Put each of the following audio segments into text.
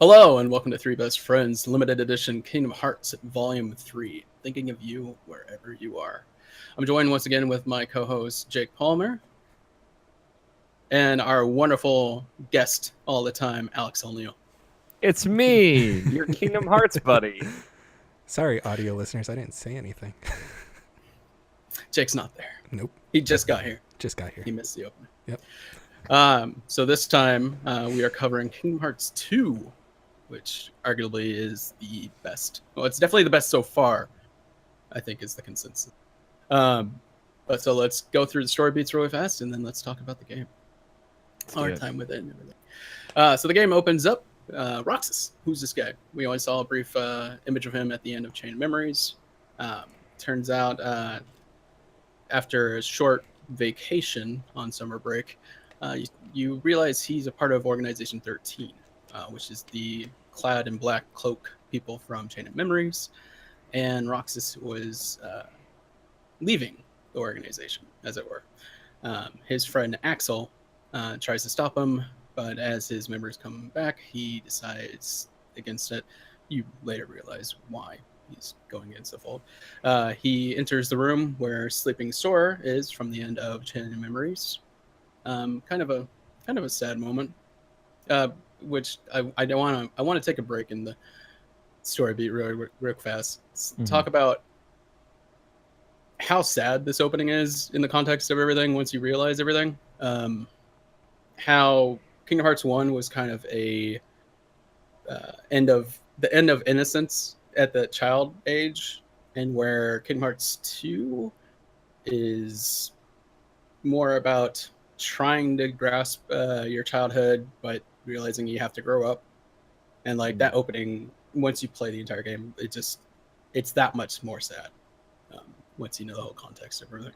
Hello and welcome to Three Best Friends, limited edition Kingdom Hearts Volume 3, thinking of you wherever you are. I'm joined once again with my co-host Jake Palmer and our wonderful guest all the time, Alex O'Neill. It's me, your Kingdom Hearts buddy. Sorry, audio listeners, I didn't say anything. Jake's not there. Nope. He just got here. Just got here. He missed the opening. Yep. So this time we are covering Kingdom Hearts 2, which arguably is the best. Well, it's definitely the best so far, I think is the consensus. But so let's go through the story beats really fast, and then let's talk about the game. Our time with it and everything. So the game opens up. Roxas, who's this guy? We only saw a brief image of him at the end of Chain of Memories. Turns out after a short vacation on summer break, you realize he's a part of Organization 13, which is the clad in black cloak people from Chain of Memories. And Roxas was leaving the organization, as it were. His friend Axel tries to stop him, but as his members come back, he decides against it. You later realize why he's going against the fold. He enters the room where Sleeping Sora is from the end of Chain of Memories. Kind of a sad moment. Which I want to take a break in the story beat real fast. Talk about how sad this opening is in the context of everything once you realize everything. How Kingdom Hearts 1 was kind of a end of innocence at the child age, and where Kingdom Hearts 2 is more about trying to grasp your childhood, but realizing you have to grow up. And like that opening, once you play the entire game, it's that much more sad once you know the whole context of everything.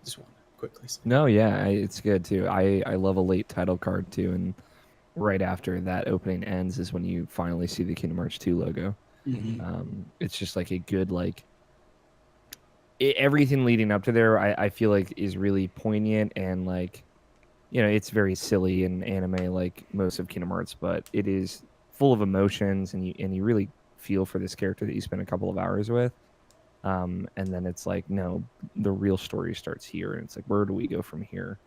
Just want to quickly say. No, yeah, it's good too. I love a late title card too, and right after that opening ends is when you finally see the Kingdom Hearts 2 logo. Mm-hmm. It's just like a good everything leading up to there. I feel like is really poignant and like, you know, it's very silly and anime like most of Kingdom Hearts, but it is full of emotions, and you really feel for this character that you spend a couple of hours with. And then it's like, no, the real story starts here, and it's like, where do we go from here?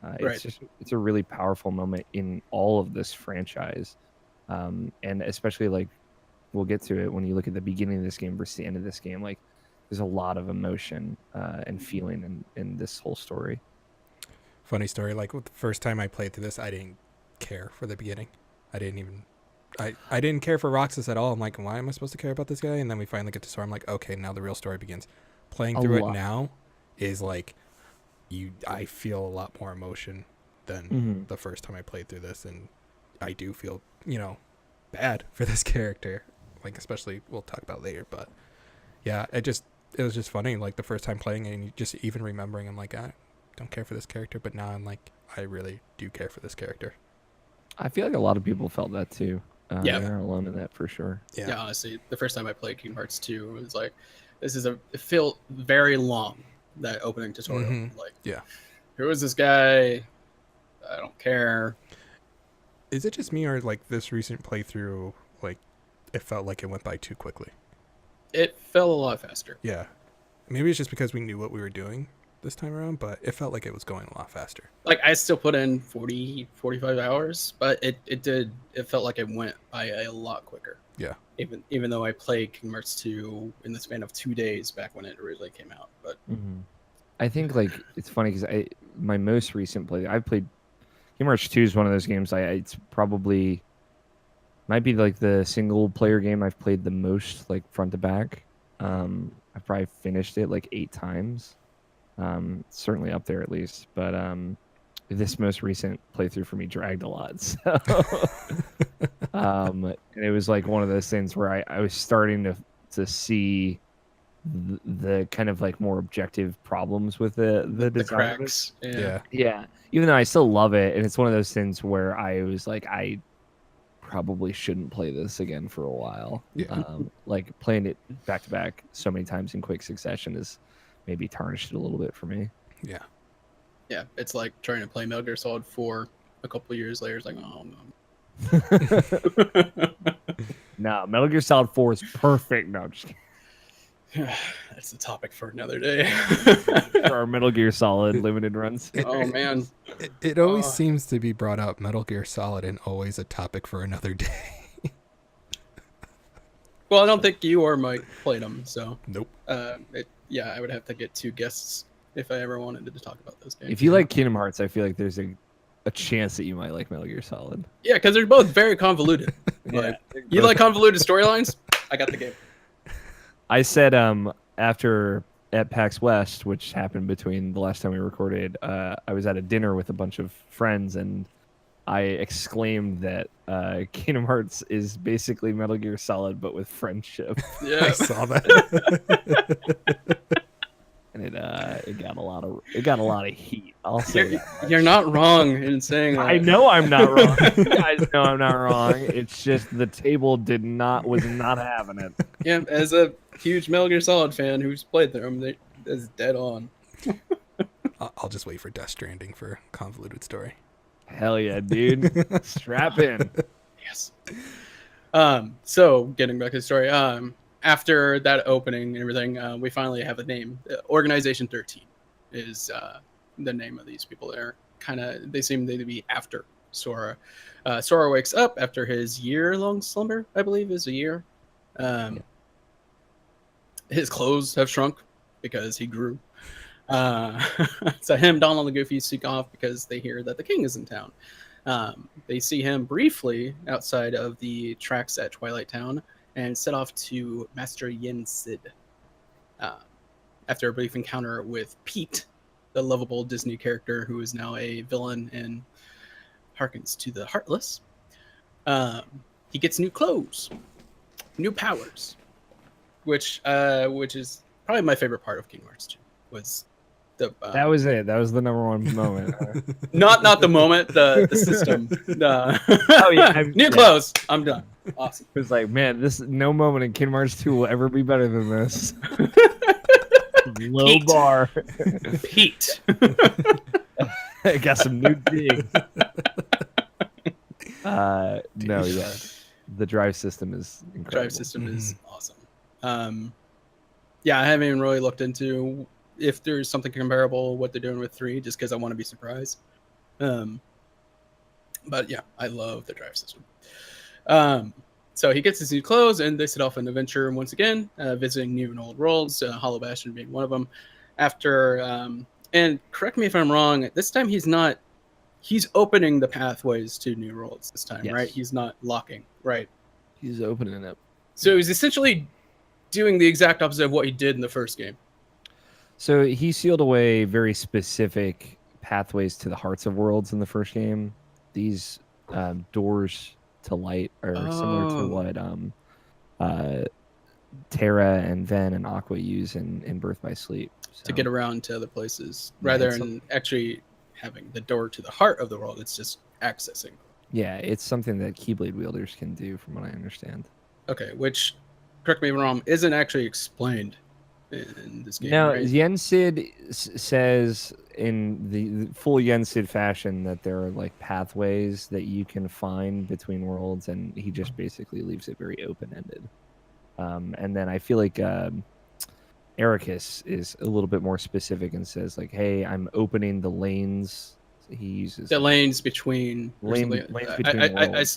Right. It's a really powerful moment in all of this franchise, and especially like we'll get to it when you look at the beginning of this game versus the end of this game. Like, there's a lot of emotion and feeling in this whole story. Funny story, like the first time I played through this, I didn't care for the beginning. I didn't care for Roxas at all. I'm like, why am I supposed to care about this guy? And then we finally get to Sora. I'm like, okay, now the real story begins. Playing through it now is like, I feel a lot more emotion than the first time I played through this, and I do feel, bad for this character. Like, especially we'll talk about later, but yeah, it was just funny. Like the first time playing it, and you just even remembering, I'm like, I don't care for this character, but now I'm like, I really do care for this character. I feel like a lot of people felt that too. Yeah, they're not alone in that for sure. Yeah, honestly, the first time I played Kingdom Hearts 2, it was like, it felt very long, that opening tutorial. Like, yeah, who is this guy? I don't care. Is it just me, or like this recent playthrough, like it felt like it went by too quickly? It fell a lot faster. Yeah, maybe it's just because we knew what we were doing this time around, but it felt like it was going a lot faster. Like, I still put in 40, 45 hours, but it felt like it went by a lot quicker. Yeah. Even though I played Kingdom Hearts 2 in the span of 2 days back when it originally came out. But I think like it's funny because my most recent play, I've played Kingdom Hearts 2 is one of those games it's probably might be like the single player game I've played the most, like front to back. I've probably finished it like 8 times. Certainly up there at least, but this most recent playthrough for me dragged a lot. So, and it was like one of those things where I was starting to see the kind of like more objective problems with the design. cracks. Yeah. Even though I still love it, and it's one of those things where I was like, I probably shouldn't play this again for a while. Yeah. Like playing it back to back so many times in quick succession is maybe tarnished it a little bit for me. Yeah, it's like trying to play Metal Gear Solid 4 a couple of years later. It's like, oh no. No, Metal Gear Solid 4 is perfect. No, I'm just kidding. That's a topic for another day. For our Metal Gear Solid limited runs. Oh man, It always Oh. seems to be brought up, Metal Gear Solid, and always a topic for another day. well, I don't think you or Mike played them, so Nope. yeah, I would have to get 2 guests if I ever wanted to talk about those games. If you like Kingdom Hearts, I feel like there's a chance that you might like Metal Gear Solid. Yeah, because they're both very convoluted. Like, you like convoluted storylines? I got the game. I said after at PAX West, which happened between the last time we recorded, I was at a dinner with a bunch of friends, and I exclaimed that Kingdom Hearts is basically Metal Gear Solid, but with friendship. Yeah, I saw that. And it got a lot of heat. I'll say that. you're not wrong in saying that. I know I'm not wrong. You guys know I'm not wrong. It's just the table was not having it. Yeah, as a huge Metal Gear Solid fan who's played them, it's dead on. I'll just wait for Death Stranding for a convoluted story. Hell yeah, dude. Strap in. Yes. So getting back to the story, after that opening and everything, we finally have a name. Organization 13 is the name of these people. They seem to be after Sora. Sora wakes up after his year-long slumber, I believe is a year. His clothes have shrunk because he grew. So him, Donald, and Goofy seek off because they hear that the king is in town. They see him briefly outside of the tracks at Twilight Town and set off to Master Yen Sid. After a brief encounter with Pete, the lovable Disney character who is now a villain and harkens to the Heartless, he gets new clothes, new powers, which is probably my favorite part of Kingdom Hearts 2. Was the That was it. That was the number one moment. not the moment, the system. Oh yeah, new clothes. I'm done. Awesome. It was like, man, no moment in Kingdom Hearts 2 will ever be better than this. Low Pete. bar. Pete. I got some new digs. No, yeah. The drive system is incredible. Drive system is awesome. Yeah, I haven't even really looked into if there's something comparable what they're doing with 3, just because I want to be surprised. But yeah, I love the drive system. So he gets his new clothes, and they set off an adventure once again, visiting new and old worlds, Hollow Bastion being one of them. After, and correct me if I'm wrong, this time he's opening the pathways to new worlds this time, Yes. right? He's not locking, right? He's opening it. So he's essentially doing the exact opposite of what he did in the first game. So he sealed away very specific pathways to the hearts of worlds in the first game. These doors to light are similar to what Terra and Ven and Aqua use in Birth by Sleep. So, To get around to other places, Yeah, rather it's than actually having the door to the heart of the world. It's just accessing. yeah, it's something that Keyblade wielders can do, from what I understand. Okay, which, correct me if I'm wrong, isn't actually explained in this game. Now, right? Yensid says in the full Yensid fashion that there are like pathways that you can find between worlds, and he just basically leaves it very open-ended. And then I feel like Ericus is a little bit more specific and says like, "Hey, I'm opening the lanes." He uses the lanes between. Lanes between I worlds.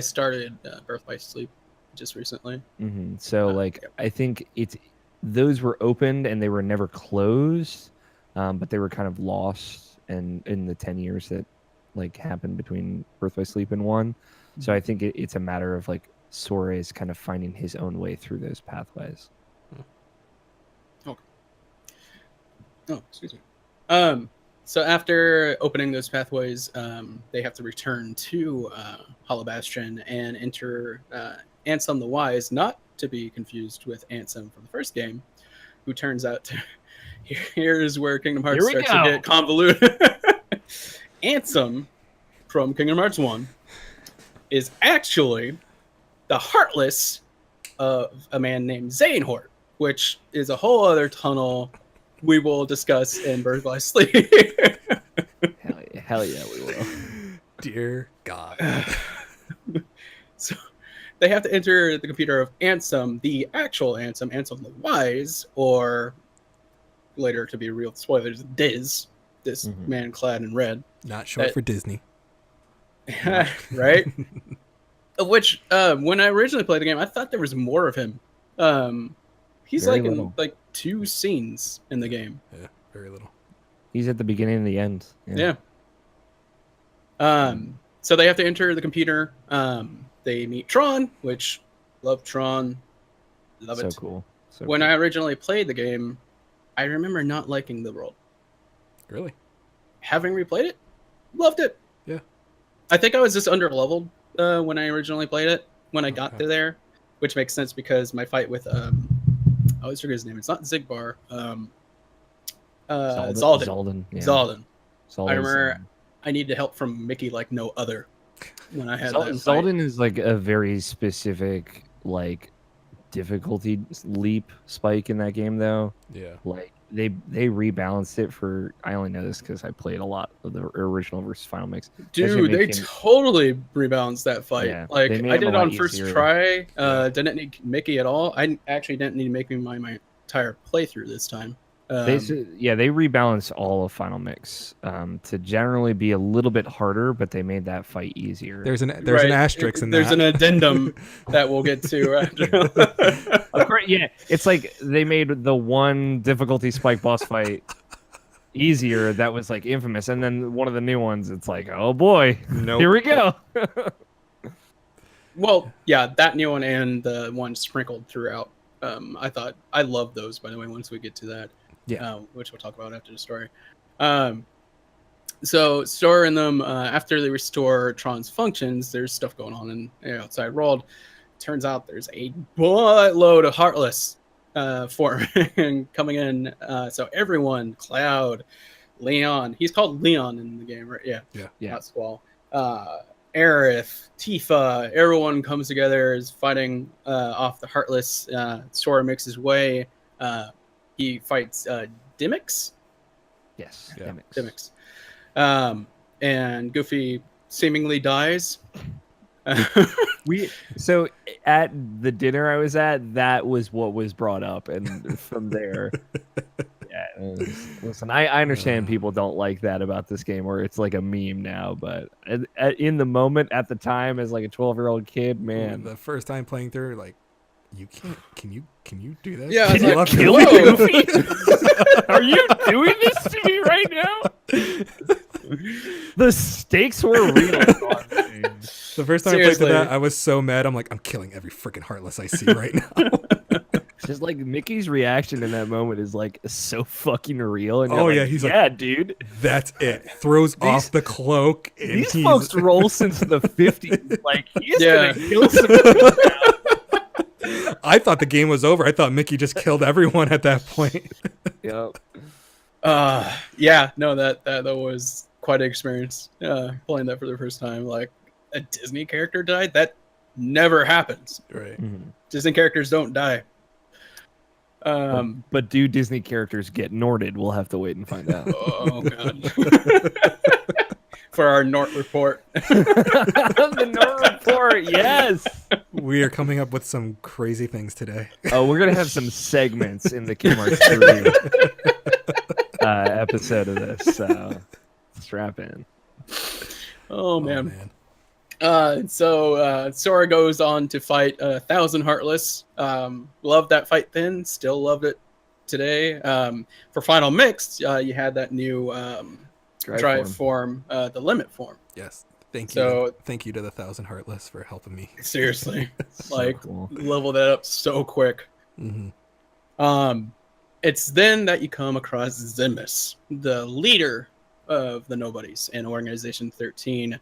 started Birth by Sleep just recently. So like yep. I think those were opened and they were never closed, but they were kind of lost and in the 10 years that like happened between Birth by Sleep and 1. So I think it's a matter of like Sora is kind of finding his own way through those pathways. Oh, excuse me. So after opening those pathways, they have to return to Hollow Bastion and enter Ansem the Wise, not to be confused with Ansem from the first game, who turns out to... Here's where Kingdom Hearts starts to get convoluted. Ansem from Kingdom Hearts 1 is actually the Heartless of a man named Xehanort, which is a whole other tunnel we will discuss in Birth by Sleep. Hell yeah, we will. Dear God. So they have to enter the computer of Ansem, the actual Ansem, Ansem the Wise, or later to be real spoilers, Diz, this man clad in red. Not short for Disney. Right? Which, when I originally played the game, I thought there was more of him. He's Very like little. in like 2 scenes in the game. Yeah, very little. He's at the beginning and the end. Yeah. So they have to enter the computer. They meet Tron, which love Tron. Love So it. cool. So When cool. I originally played the game, I remember not liking the world. Really? Having replayed it, loved it. Yeah. I think I was just underleveled when I originally played it, when I got to there, which makes sense because my fight with I always forget his name. It's not Zigbar. Zaldin. Yeah. Zaldin. I Zaldin's, remember I needed help from Mickey like no other when I had that fight. Zaldin is like a very specific like difficulty leap spike in that game though. Yeah. Like they rebalanced it for. I only know this because I played a lot of the original versus final mix. Dude, they totally rebalanced that fight. Yeah, like they made I him did a on lot first easier. try. Didn't need Mickey at all. I actually didn't need Mickey my entire playthrough this time. They rebalanced all of Final Mix to generally be a little bit harder, but they made that fight easier. There's an asterisk in There's that. an addendum that we'll get to after. Of course, yeah, it's like they made the one difficulty spike boss fight easier. That was like infamous, and then one of the new ones, it's like, oh boy, Nope. here we go. Well, yeah, that new one and the one sprinkled throughout. I love those, by the way, once we get to that. Yeah. Which we'll talk about after the story. So storing them after they restore Tron's functions, there's stuff going on in the outside world. Turns out there's a buttload of Heartless forming coming in. So everyone, Cloud, Leon, he's called Leon in the game, right? Yeah. Not Squall. Aerith, Tifa, everyone comes together, is fighting off the Heartless. Sora makes his way. He fights Dimix. Yes, Yeah. Dimix. And Goofy seemingly dies. So at the dinner I was at, that was what was brought up, and from there, listen, I understand people don't like that about this game, or it's like a meme now, but in the moment, at the time, as like a 12-year-old kid, man, The first time playing through, like, you can't. Can you do that? Yeah, I was Can you like, kill whoa. me, Goofy? Are you doing this to me right now? The stakes were real. The first time I played Seriously. through that, I was so mad. I'm like, I'm killing every freaking Heartless I see right now. Just like Mickey's reaction in that moment is like so fucking real. And Oh, you're yeah, like, he's like, yeah, dude. That's it. Throws off the cloak. And These he's... folks roll since the 50s. Like he's Yeah. gonna kill some people now. I thought the game was over. I thought Mickey just killed everyone at that point. Yep. Yeah, no, that was quite an experience playing that for the first time. Like a Disney character died. That never happens. Right. Disney characters don't die. But do Disney characters get Norted? We'll have to wait and find out. Oh god. For our Nort Report. The Nort Report, yes. We are coming up with some crazy things today. Oh, we're gonna have some segments in the KindaNYC episode of this. So strap in. Oh man. So Sora goes on to fight 1,000 Heartless. Loved that fight then. Still loved it today. For Final Mix, you had that new drive form, the limit form. Yes. Thank you. So- Thank you to the 1,000 Heartless for helping me. Seriously, So like cool. level that up so quick. It's then that you come across Zimus, the leader of the Nobodies and Organization 13,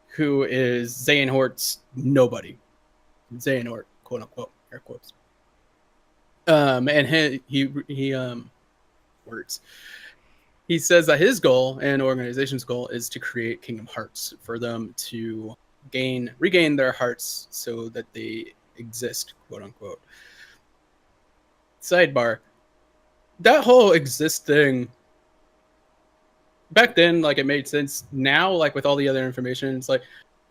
who is Xehanort's nobody. Xehanort, quote unquote, air quotes. And he words. He says that his goal and organization's goal is to create Kingdom Hearts for them to regain their hearts so that they exist, quote unquote. Sidebar. That whole exist thing, back then, like, it made sense. Now, like, with all the other information, it's like,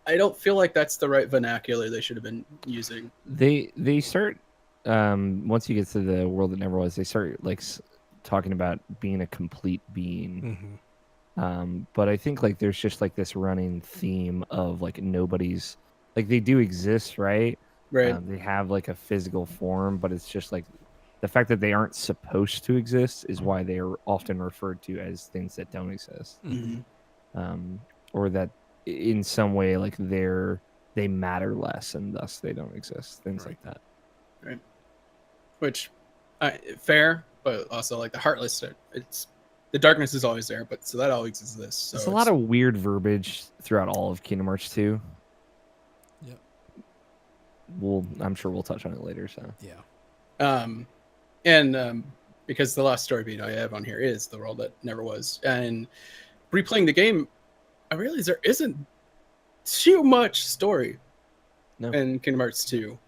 I don't feel like that's the right vernacular they should have been using. They start once you get to the world that never was, they start like talking about being a complete being. But I think like there's just like this running theme of like nobody's like they do exist, right? Right. They have like a physical form, but it's just like the fact that they aren't supposed to exist is why they are often referred to as things that don't exist. Or that in some way like they matter less and thus they don't exist, things like that. Right. Which fair, but also like the heartless, it's the darkness is always there, but so that always exists. So There's a lot of weird verbiage throughout all of Kingdom Hearts 2. Yep. I'm sure we'll touch on it later. So Yeah. And because the last story beat I have on here is the world that never was, and replaying the game, I realize there isn't too much story in Kingdom Hearts 2.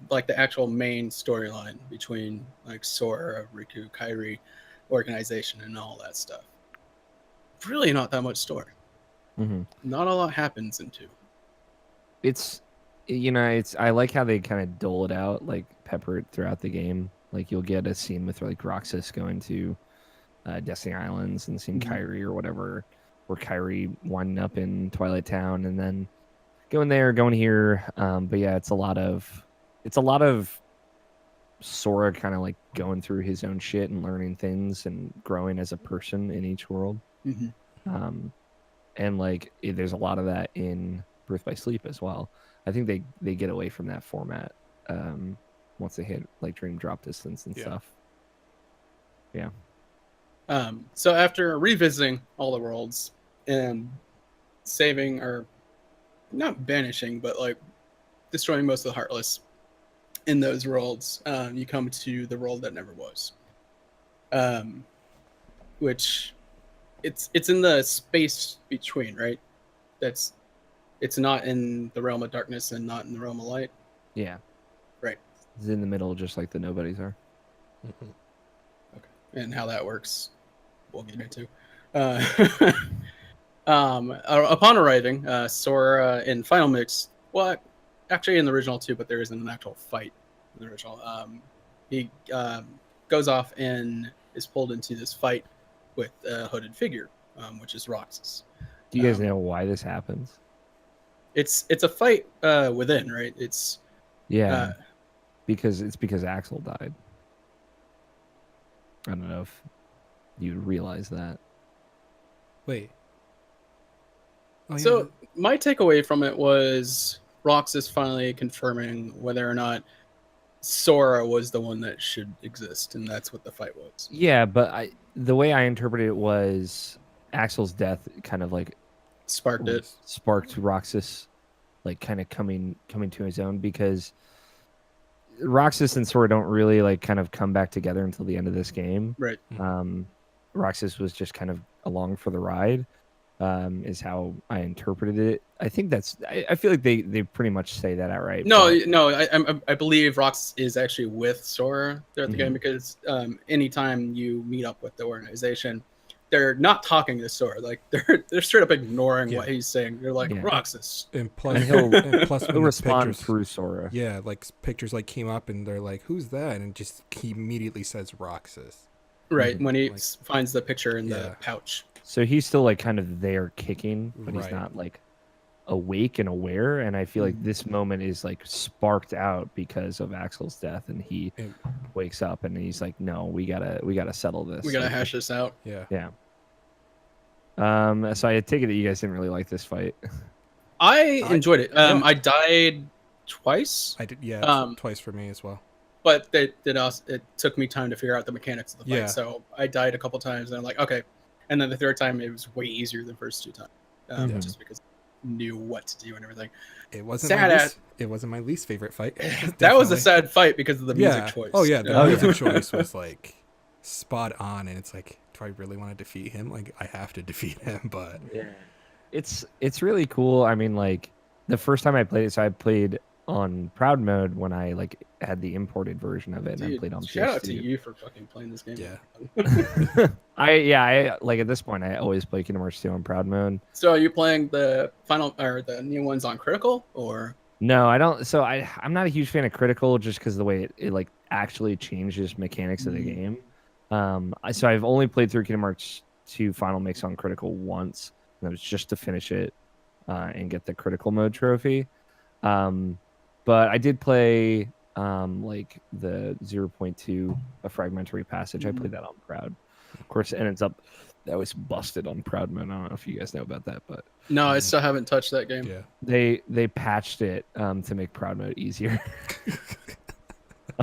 Like the actual main storyline between like Sora, Riku, Kairi, organization, and all that stuff. Really, not that much story. Not a lot happens in 2. It's I like how they kind of dole it out, like pepper it throughout the game. Like you'll get a scene with like Roxas going to Destiny Islands and seeing Kairi or whatever, or Kairi winding up in Twilight Town and then going there, going here. But yeah, it's a lot of Sora kind of like going through his own shit and learning things and growing as a person in each world. And like there's a lot of that in Birth by Sleep as well. I think they get away from that format once they hit like Dream Drop Distance and stuff. Yeah. So after revisiting all the worlds and saving, or not banishing, but like destroying most of the Heartless in those worlds, you come to the world that never was, which it's in the space between, right? It's not in the realm of darkness and not in the realm of light. Yeah. Right. It's in the middle, just like the nobodies are. Okay. And how that works, we'll get into. Upon arriving, Sora in Final Mix, actually in the original too, but there isn't an actual fight in the original. He goes off and is pulled into this fight with a hooded figure, which is Roxas. Do you guys know why this happens? It's a fight within, right? It's because Axel died. I don't know if you realize that. Wait. Oh, so yeah. My takeaway from it was Roxas finally confirming whether or not Sora was the one that should exist, and that's what the fight was. Yeah, but the way I interpreted it was Axel's death kind of like sparked Roxas like kind of coming to his own, because Roxas and Sora don't really like kind of come back together until the end of this game. Right. Roxas was just kind of along for the ride, is how I interpreted it. I think I feel like they pretty much say that outright. No, I believe Roxas is actually with Sora throughout the game, because anytime you meet up with the organization, they're not talking to Sora. Like they're straight up ignoring what he's saying. They're like, Roxas. And plus, he'll when respond through Sora. Yeah, like pictures like came up and they're like, "Who's that?" And just he immediately says Roxas. Right, when he finds the picture in the pouch. So he's still like kind of there kicking, but he's not like awake and aware. And I feel like this moment is like sparked out because of Axel's death, and he wakes up and he's like, "No, we gotta settle this. We gotta hash this out." Yeah. So I take it that you guys didn't really like this fight. I enjoyed it. I died twice. I did, twice for me as well. But it took me time to figure out the mechanics of the fight. So I died a couple times, and I'm like, okay. And then the third time, it was way easier than the first 2 times, just because I knew what to do and everything. It wasn't my least favorite fight. That was a sad fight because of the music choice. Oh yeah, the music choice was like spot on, and it's like, do I really want to defeat him? Like, I have to defeat him, but it's really cool. I mean, like the first time I played it, so I played on Proud Mode when I like had the imported version of it, and I played on shout out to PS2. you for fucking playing this game. Yeah. I like at this point I always play Kingdom Hearts 2 on Proud Mode. So are you playing the final or the new ones on critical or? No, I don't. So I'm not a huge fan of critical just because the way it like actually changes mechanics of the game. So I've only played through Kingdom Hearts 2 Final Mix on critical once, and it was just to finish it and get the critical mode trophy. But I did play like the 0.2 a fragmentary passage. I played that on Proud. Of course, it ends up that was busted on Proud Mode. I don't know if you guys know about that, but No, I still haven't touched that game. Yeah. they patched it to make Proud Mode easier.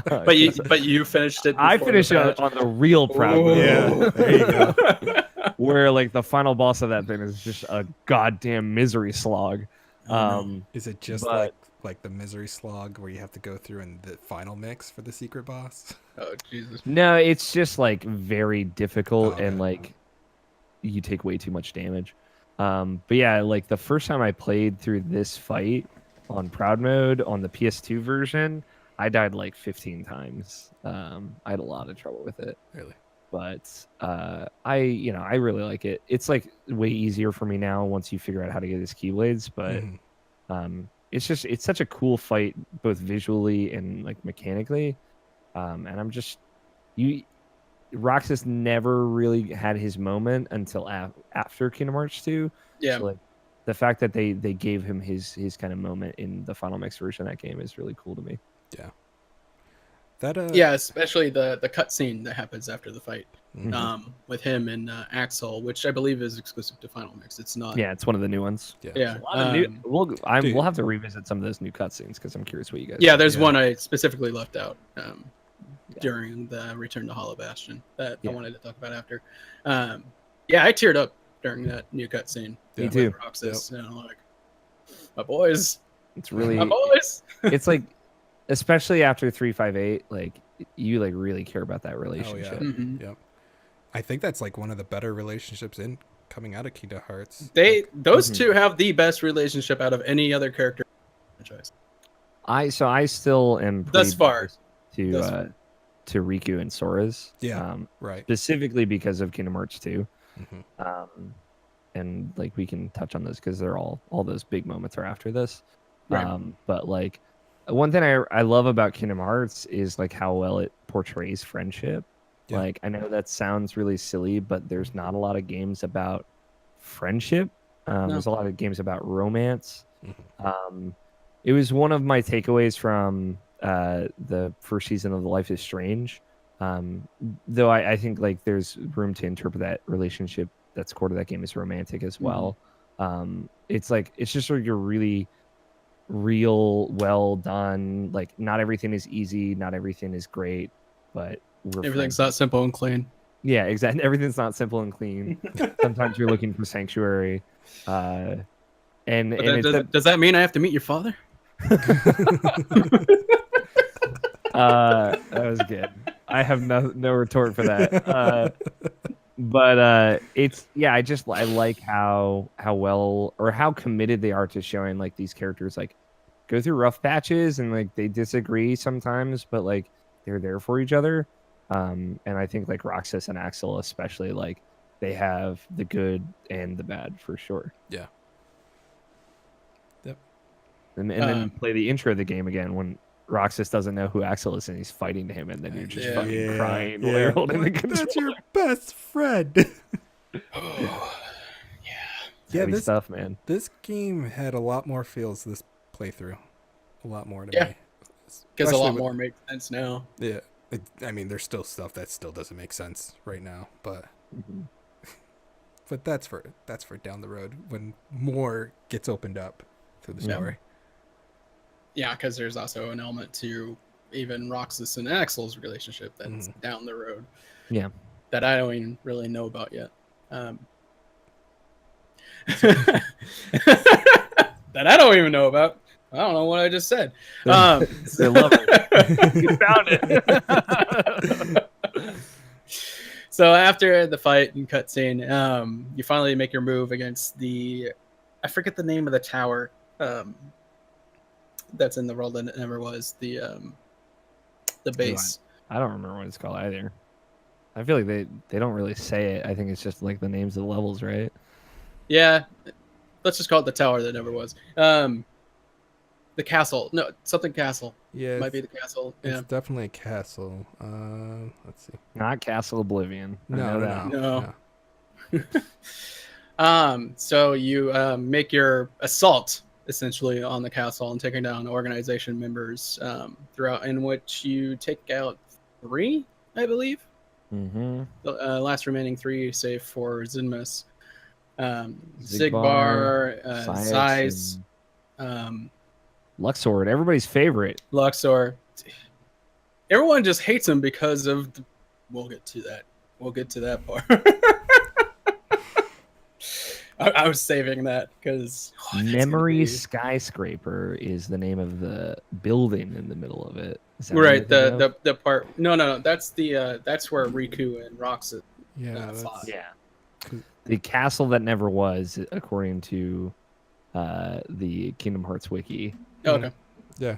But you finished it. I before finished the it patch? on the real Proud Mode. Yeah, there you go. Where like the final boss of that thing is just a goddamn misery slog. Is it just but- like the misery slog where you have to go through in the final mix for the secret boss? Oh Jesus! No, it's just like very difficult Okay. and like you take way too much damage. But yeah, like the first time I played through this fight on Proud Mode on the PS2 version, I died like 15 times. I had a lot of trouble with it. Really? But I really like it. It's like way easier for me now once you figure out how to get his keyblades. But Mhm. it's such a cool fight both visually and like mechanically. And I'm just Roxas never really had his moment until after Kingdom Hearts 2. Yeah, So like the fact that they gave him his kind of moment in the Final Mix version of that game is really cool to me. That yeah, especially the cutscene that happens after the fight mhm. with him and Axel, which I believe is exclusive to Final Mix. It's not. Yeah, it's one of the new ones. Yeah. A lot of new, Dude. we'll have to revisit some of those new cutscenes because I'm curious what you guys. Yeah, think. there's Yeah. one I specifically left out during the Return to Hollow Bastion that I wanted to talk about after. Yeah, I teared up during that new cutscene. Me with too. Roxas, and I'm like, my boys, It's really my boys. it's like especially after 358, like you like really care about that Oh relationship. yeah. Mhm. Yep. I think that's like one of the better relationships in coming out of Kingdom Hearts. Those Mhm. two have the best relationship out of any other character in the franchise. I still am Thus pretty far. biased Thus to Riku and Sora's. Yeah. Right. Specifically because of Kingdom Hearts 2. Mhm. And like we can touch on this because they're all those big moments are after this. Right. But like one thing I love about Kingdom Hearts is like how well it portrays friendship. Yeah. Like I know that sounds really silly, but there's not a lot of games about friendship. There's a lot of games about romance. Mhm. It was one of my takeaways from the first season of The Life is Strange. Though I think like there's room to interpret that relationship that's core to that game as romantic as well. It's like it's just sort of your really real, well done. Like not everything is easy, not everything is great, but Everything's not simple and clean. yeah, exactly. Everything's not simple and clean. Sometimes you're looking for sanctuary, and Does that mean I have to meet your father? that was good. I have no retort for that. But it's I like how well or how committed they are to showing like these characters like go through rough patches and like they disagree sometimes, but like they're there for each other. And I think like Roxas and Axel especially like they have the good and the bad for sure. Yeah. Yep. And then play the intro of the game again when Roxas doesn't know who Axel is and he's fighting him, and then you're just fucking crying while you're holding the controller. That's your best friend. Yeah, Heavy this stuff, man. this game had a lot more feels this playthrough. A lot more to Yeah. me. Because a Especially lot with- more makes sense now. Yeah. I mean, there's still stuff that still doesn't make sense right now, but that's for down the road when more gets opened up through the Yeah. story. Yeah, because there's also an element to even Roxas and Axel's relationship that's down the road. Yeah. That I don't even really know about yet. That I don't even know about. I don't know what I just said. They love it. You found it. So after the fight and cutscene, you finally make your move against I forget the name of the tower. that's in the world that never was. The base. I don't remember what it's called either. I feel like they don't really say it. I think it's just like the names of the levels, right? Yeah, let's just call it the tower that never was. The castle. No, something castle. Yeah, Might be the castle. Yeah. it's definitely a castle. Let's see. Not Castle Oblivion. I know that. No. So you make your assault essentially on the castle and taking down organization members throughout, in which you take out 3, I believe. Mm-hmm. The last remaining 3, save for Zinmas, Zigbar, Zigbar, Size, Luxord, everybody's favorite. Luxor. Everyone just hates him because of. We'll get to that. We'll get to that part. I was saving that because Memory Skyscraper is the name of the building in the middle of it. Is that right. what you're thinking of? The part. No. That's that's where Riku and Roxas. Yeah, fought. Yeah. The castle that never was, according to the Kingdom Hearts wiki. Okay. Yeah.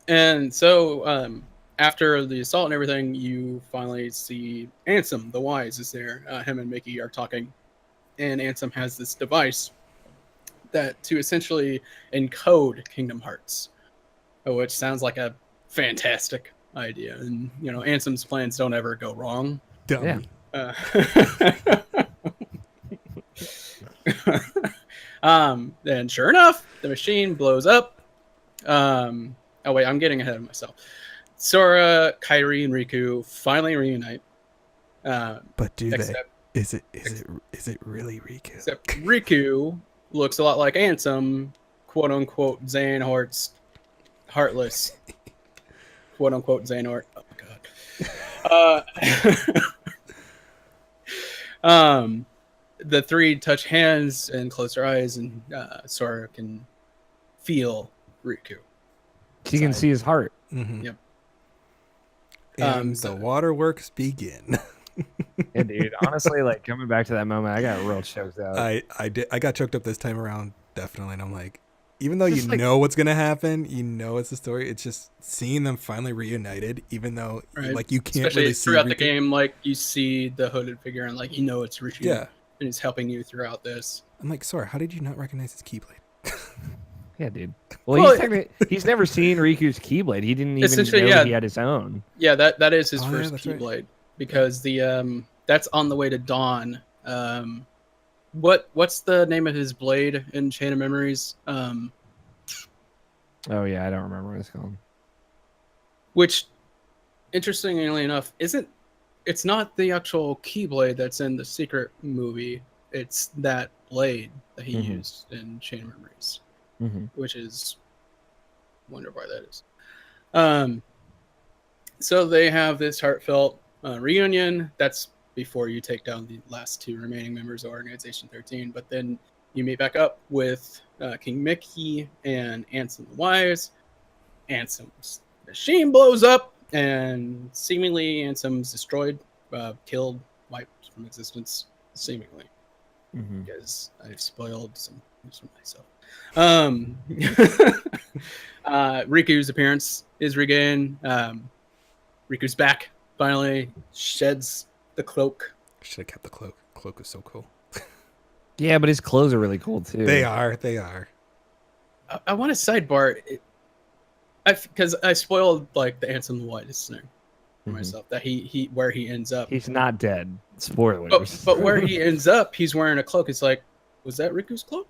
And so after the assault and everything, you finally see Ansem, the Wise, is there. Him and Mickey are talking, and Ansem has this device that to essentially encode Kingdom Hearts, which sounds like a fantastic idea. And Ansem's plans don't ever go wrong. Dummy. Yeah. Then sure enough, the machine blows up. Oh wait, I'm getting ahead of myself. Sora, Kairi, and Riku finally reunite. But do they? Is it really Riku? Except Riku looks a lot like Ansem, quote unquote Xehanort's heartless, quote unquote Xehanort. Oh my god. The 3 touch hands and close their eyes, and Sora can feel Riku. She can see his heart. Mm-hmm. Yep. And the waterworks begin. Yeah, dude. Honestly, like coming back to that moment, I got real choked out. I got choked up this time around, definitely. And I'm like, even though Just you know what's gonna happen, it's the story. It's just seeing them finally reunited, even though like you can't especially really see throughout the Riku. game, like you see the hooded figure and like it's Riku. Yeah. And he's helping you throughout this. I'm like, Sora, how did you not recognize his Keyblade? Yeah, dude. Well, he's never seen Riku's Keyblade. He didn't even know he had his own. Yeah, that is his first that's Keyblade right. because the that's on the way to Dawn. What's the name of his blade in Chain of Memories? Oh yeah, I don't remember what it's called. Which, interestingly enough, it's not the actual Keyblade that's in the Secret movie. It's that blade that he used in Chain of Memories, which is wonder why that is. So they have this heartfelt reunion. That's before you take down the last 2 remaining members of Organization 13. But then you meet back up with King Mickey and Ansem the Wise. Ansem's machine blows up, and seemingly Ansem's destroyed, killed, wiped from existence, seemingly. Because I've spoiled some things for myself. Riku's appearance is regained. Riku's back, finally, sheds the cloak. Should have kept the cloak. Cloak is so cool. Yeah, but his clothes are really cool too. They are. I want a sidebar. Because I spoiled like the Ansem the Wise thing for myself. That he where he ends up. He's not dead. Spoilers. But where he ends up, he's wearing a cloak. It's like, was that Riku's cloak?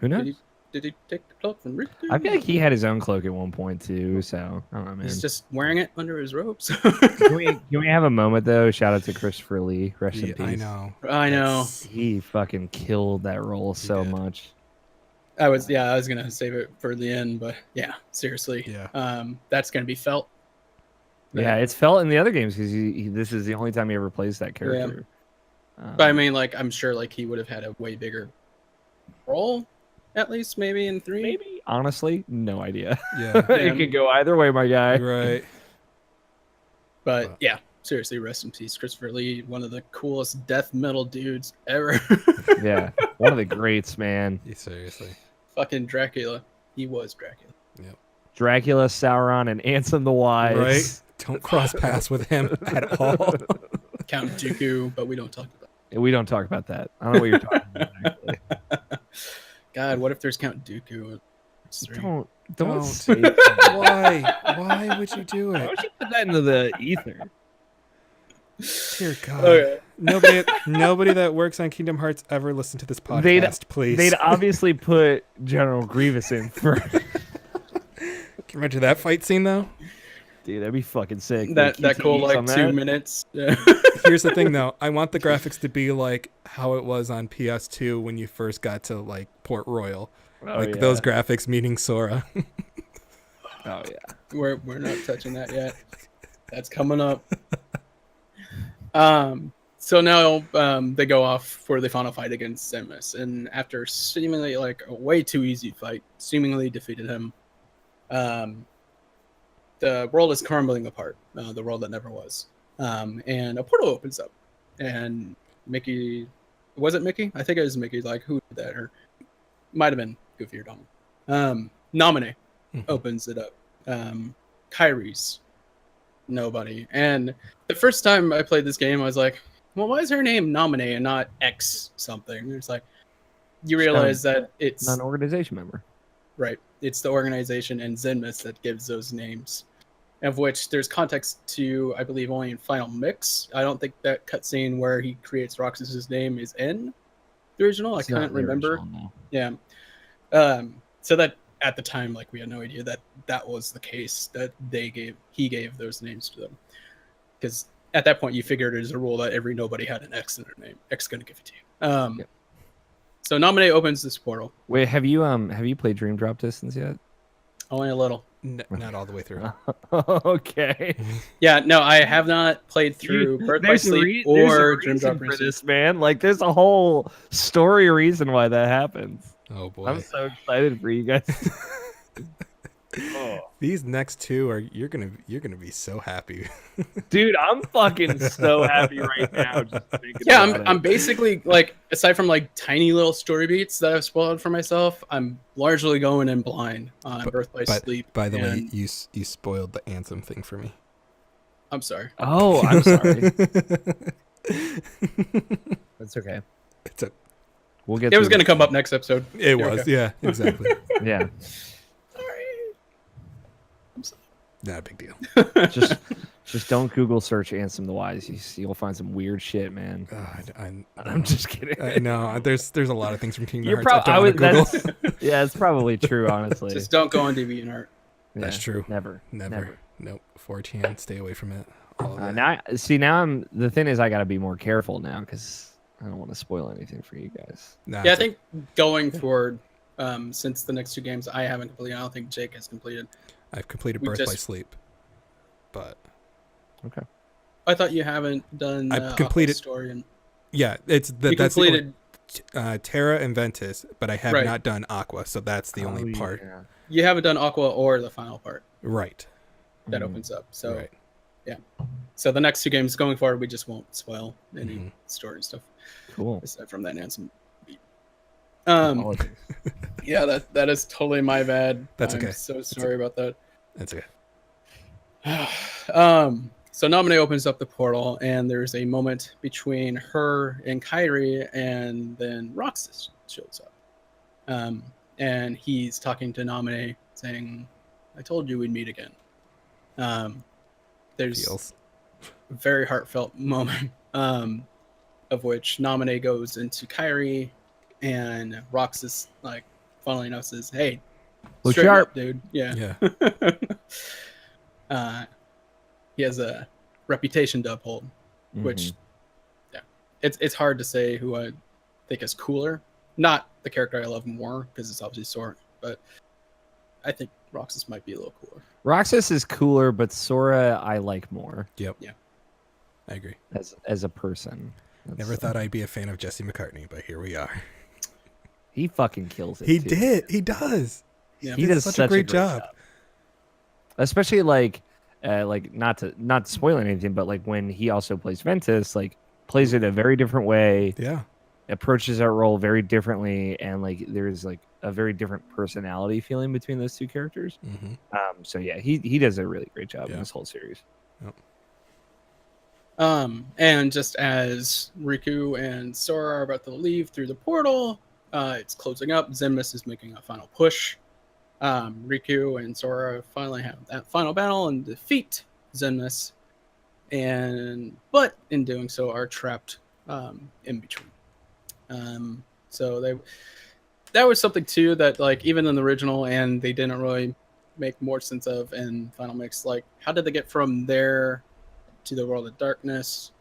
Who knows? Did he take the cloak from Riku? I feel like he had his own cloak at one point too. So I don't know, man. He's just wearing it under his robes. Can we have a moment though? Shout out to Christopher Lee. Rest in peace. I know. He fucking killed that role so much. I was gonna save it for the end, but yeah, seriously. Yeah. That's gonna be felt. Yeah, it's felt in the other games because this is the only time he ever plays that character. But I mean, like, I'm sure like he would have had a way bigger role, at least maybe in 3. Maybe honestly, no idea. Yeah. It could go either way, my guy. Right. But yeah, seriously, rest in peace, Christopher Lee, one of the coolest death metal dudes ever. Yeah, one of the greats, man. Yeah, seriously. fucking Dracula. He was Dracula. Dracula, Sauron, and Ansem the Wise. Right? Don't cross paths with him at all. Count Dooku, but we don't talk about We don't talk about that. I don't know what you're talking about. Actually. God, what if there's Count Dooku? Don't say that. Why would you do Why it? would you put that into the ether? Dear God. Okay. Nobody that works on Kingdom Hearts ever listen to this podcast, please. They'd obviously put General Grievous in for. Can you imagine that fight scene though? Dude, that'd be fucking sick. That Like, cool QTEs like on 2 that. minutes. Yeah. Here's the thing though. I want the graphics to be like how it was on PS2 when you first got to like Port Royal. Oh, Like yeah. those graphics meeting Sora. Oh yeah. We're not touching that yet. That's coming up. So now they go off for the final fight against Zemus, and after seemingly like a way too easy fight, seemingly defeated him. The world is crumbling apart, the world that never was, and a portal opens up, and Mickey, was it Mickey? I think it was Mickey. Like, who did that? Or might have been Goofy or Donald. Nominee opens it up. Kyrie's nobody. And the first time I played this game, I was like, well, why is her name Nominee and not X something? It's like, you realize that it's Not an organization member. right. It's the organization and Zenmus that gives those names, of which there's context to, I believe, only in Final Mix. I don't think that cutscene where he creates Roxas's name is in the original. It's I not couldn't the remember. original, no. Yeah. So that at the time, like, we had no idea that that was the case, that he gave those names to them. Because at that point, you figured it was a rule that every nobody had an X in their name. X gonna give it to you. Yep. So Nominee opens this portal. Wait, have you played Dream Drop Distance yet? Only a little. Not all the way through. Okay. Yeah, no, I have not played through Birth by Sleep or Dream Drop for Distance. this, man. Like, there's a whole story reason why that happens. Oh boy. I'm so excited for you guys. Oh. These next two are you're gonna be so happy. Dude, I'm fucking so happy right now. Just thinking Yeah, about I'm it. basically, like, aside from like tiny little story beats that I've spoiled for myself, I'm largely going in blind on Birth by Sleep. By the way, and- you spoiled the Anthem thing for me. I'm sorry. Oh, I'm sorry. That's okay. It's a. We'll get. It was through going to come up next episode. It You're was. okay. Yeah. Exactly. Yeah. Sorry. Not a big deal. Just don't Google search Ansem the Wise. You'll find some weird shit, man. I'm just kidding. I know. There's a lot of things from Kingdom You're Hearts I don't want to Google. Yeah, it's probably true, honestly. Just don't go on DeviantArt. That's true. Never. Nope. 4chan. Stay away from it. All of it. Now I'm. The thing is, I got to be more careful now because I don't want to spoil anything for you guys. Nah, Yeah, I it's think going forward, since the next two games I haven't completed, I don't think Jake has completed. I've completed we Birth by just- Sleep, but Okay. I thought you haven't done I've completed- Aqua's story. And yeah, it's you that's the only- completed. Terra and Ventus, but I have Right. not done Aqua, so that's the only Oh, part. yeah. You haven't done Aqua or the final part Right. that Mhm. opens up. So Right. so the next two games going forward, we just won't spoil any Mhm. story stuff Cool. aside from that Nansen beat. Apologies. Yeah, that is totally my bad. That's I'm okay. so sorry about that. That's okay. So Nominee opens up the portal, and there's a moment between her and Kyrie, and then Roxas shows up. And he's talking to Nominee, saying, I told you we'd meet again. There's Feels. a very heartfelt moment, of which Nominee goes into Kyrie, and Roxas, like, funnily enough, says, hey, Look straighten sharp. up, dude. Yeah. Yeah. He has a reputation to uphold, which, yeah, it's hard to say who I think is cooler. Not the character I love more, because it's obviously Sora, but I think Roxas might be a little cooler. Roxas is cooler, but Sora I like more Yep. Yeah. I agree. as a person. Never thought I'd be a fan of Jesse McCartney, but here we are. He fucking kills it. He too. did. He does. Yeah. He did does such a great job. Especially like not to spoil anything, but like when he also plays Ventus, like plays it a very different way. Yeah. approaches that role very differently, and like there's like a very different personality feeling between those two characters. Mm-hmm. So yeah, he does a really great job in Yeah. this whole series. Yep. And just as Riku and Sora are about to leave through the portal, it's closing up. Zenmus is making a final push. Riku and Sora finally have that final battle and defeat Zenmus, but in doing so are trapped in between. So that was something too that like even in the original and they didn't really make more sense of in Final Mix. Like, how did they get from there to the world of darkness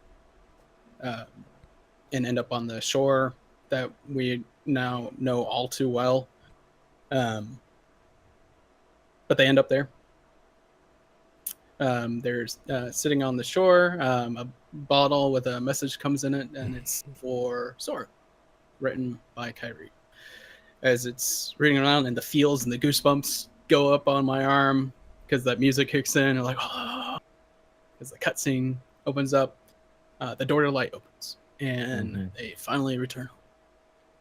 and end up on the shore that we now know all too well? But they end up there. There's sitting on the shore, a bottle with a message comes in it, and it's for Sora, written by Kyrie. As it's reading around, and the feels and the goosebumps go up on my arm because that music kicks in, and like, oh, as the cutscene opens up, the door to light opens, and they finally return home.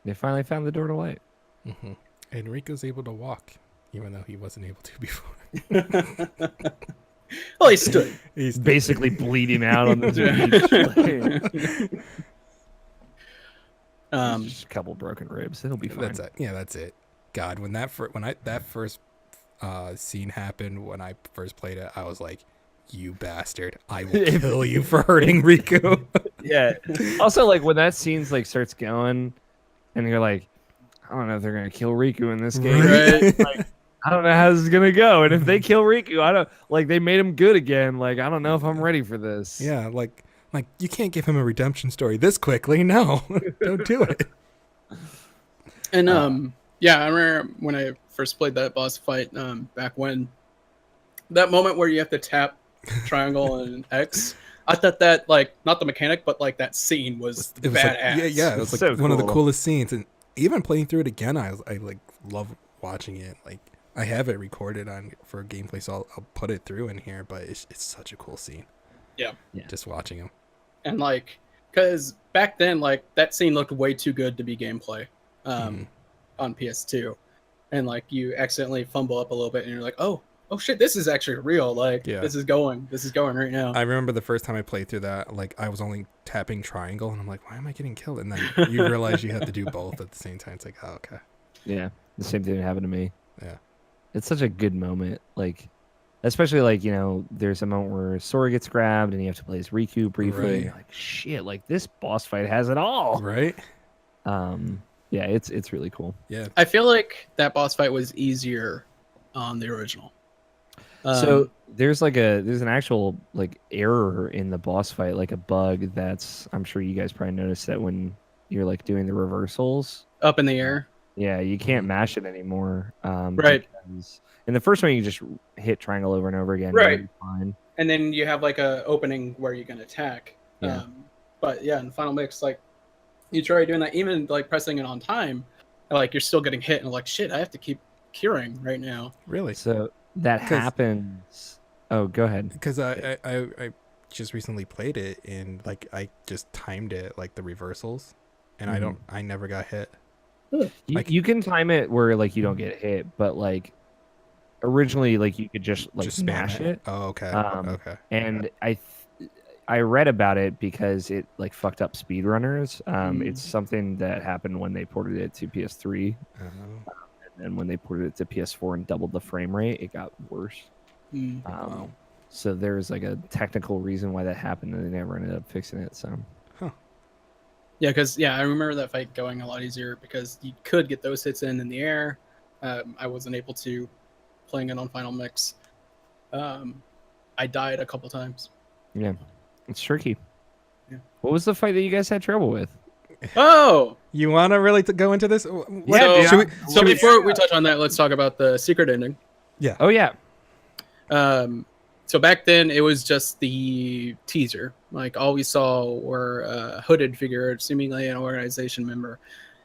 They finally found the door to light. Mm-hmm. And Rico's able to walk, even though he wasn't able to before. Well, he stood. He's basically bleeding out on the beach. Just a couple broken ribs. It'll be fine. That's it. Yeah, that's it. God, when that first scene happened, when I first played it, I was like, "You bastard! I will kill you for hurting Riku." Yeah. Also, like when that scene's like starts going, and you're like, I don't know if they're gonna kill Riku in this game. Right. Like, I don't know how this is gonna go. And if they kill Riku, I don't like they made him good again. Like I don't know if I'm ready for this. Yeah, like you can't give him a redemption story this quickly. No, don't do it. And yeah, I remember when I first played that boss fight back when, that moment where you have to tap triangle and X. I thought that like not the mechanic, but like that scene was It was badass. like, yeah, it was like So one of the cool. coolest scenes. And even playing through it again, I like love watching it. Like I have it recorded for gameplay, so I'll put it through in here. But it's such a cool scene. Yeah. Just watching him. And like, because back then, like that scene looked way too good to be gameplay on PS2, and like you accidentally fumble up a little bit, and you're like, oh shit, this is actually real. Like this is going right now. I remember the first time I played through that, like I was only tapping triangle, and I'm like, why am I getting killed? And then you realize you have to do both at the same time. It's like, oh, okay. Yeah. The same thing happened to me. Yeah. It's such a good moment. Like, especially like, you know, there's a moment where Sora gets grabbed and you have to play as Riku briefly. Right. And you're like, shit, like this boss fight has it all. Right. Yeah, it's really cool. Yeah. I feel like that boss fight was easier on the original. So there's an actual like error in the boss fight, like a bug that's, I'm sure you guys probably noticed that when you're like doing the reversals up in the air. Yeah, you can't mash it anymore. Right. Because in the first one, you just hit triangle over and over again. Right. You're fine. And then you have like a opening where you can attack. Yeah. But yeah, in Final Mix, like you try doing that, even like pressing it on time, like you're still getting hit, and like shit, I have to keep curing right now. Really? So that happens. Oh, go ahead. Because I just recently played it, and like I just timed it like the reversals, and I never got hit. You can time it where like you don't get hit, but like originally like you could just like smash it. Oh, okay. Okay. And I read about it because it like fucked up speedrunners. It's something that happened when they ported it to PS3, and when they ported it to PS4 and doubled the frame rate, it got worse. Wow. So there's like a technical reason why that happened, and they never ended up fixing it. So. Yeah, because I remember that fight going a lot easier because you could get those hits in the air. I wasn't able to playing it on Final Mix. I died a couple times. Yeah, it's tricky. Yeah. What was the fight that you guys had trouble with? Oh, you want to really go into this? Yeah. So before we touch on that, let's talk about the secret ending. Yeah. Oh yeah. So back then it was just the teaser. Like all we saw were a hooded figure, seemingly an organization member,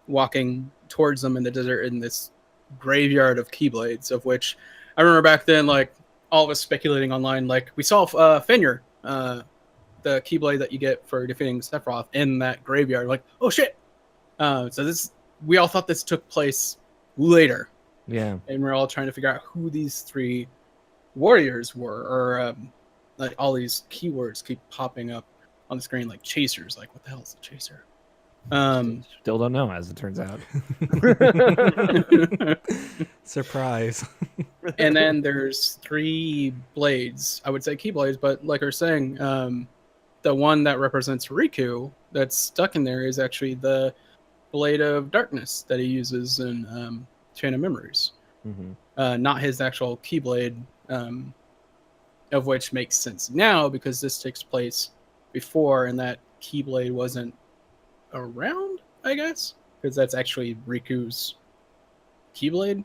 walking towards them in the desert in this graveyard of Keyblades, of which I remember back then, like all of us speculating online, like we saw Fenrir, the Keyblade that you get for defeating Sephiroth in that graveyard. Like, oh shit, We all thought this took place later, Yeah. and we're all trying to figure out who these 3 warriors were, or like all these keywords keep popping up on the screen, like chasers. Like, what the hell is a chaser? Still don't know, as it turns out. Surprise. And then there's 3 blades. I would say keyblades, but like I was saying, the one that represents Riku that's stuck in there is actually the blade of darkness that he uses in Chain of Memories. Mm-hmm. Not his actual keyblade, of which makes sense now because this takes place before, and that keyblade wasn't around, I guess, because that's actually Riku's keyblade.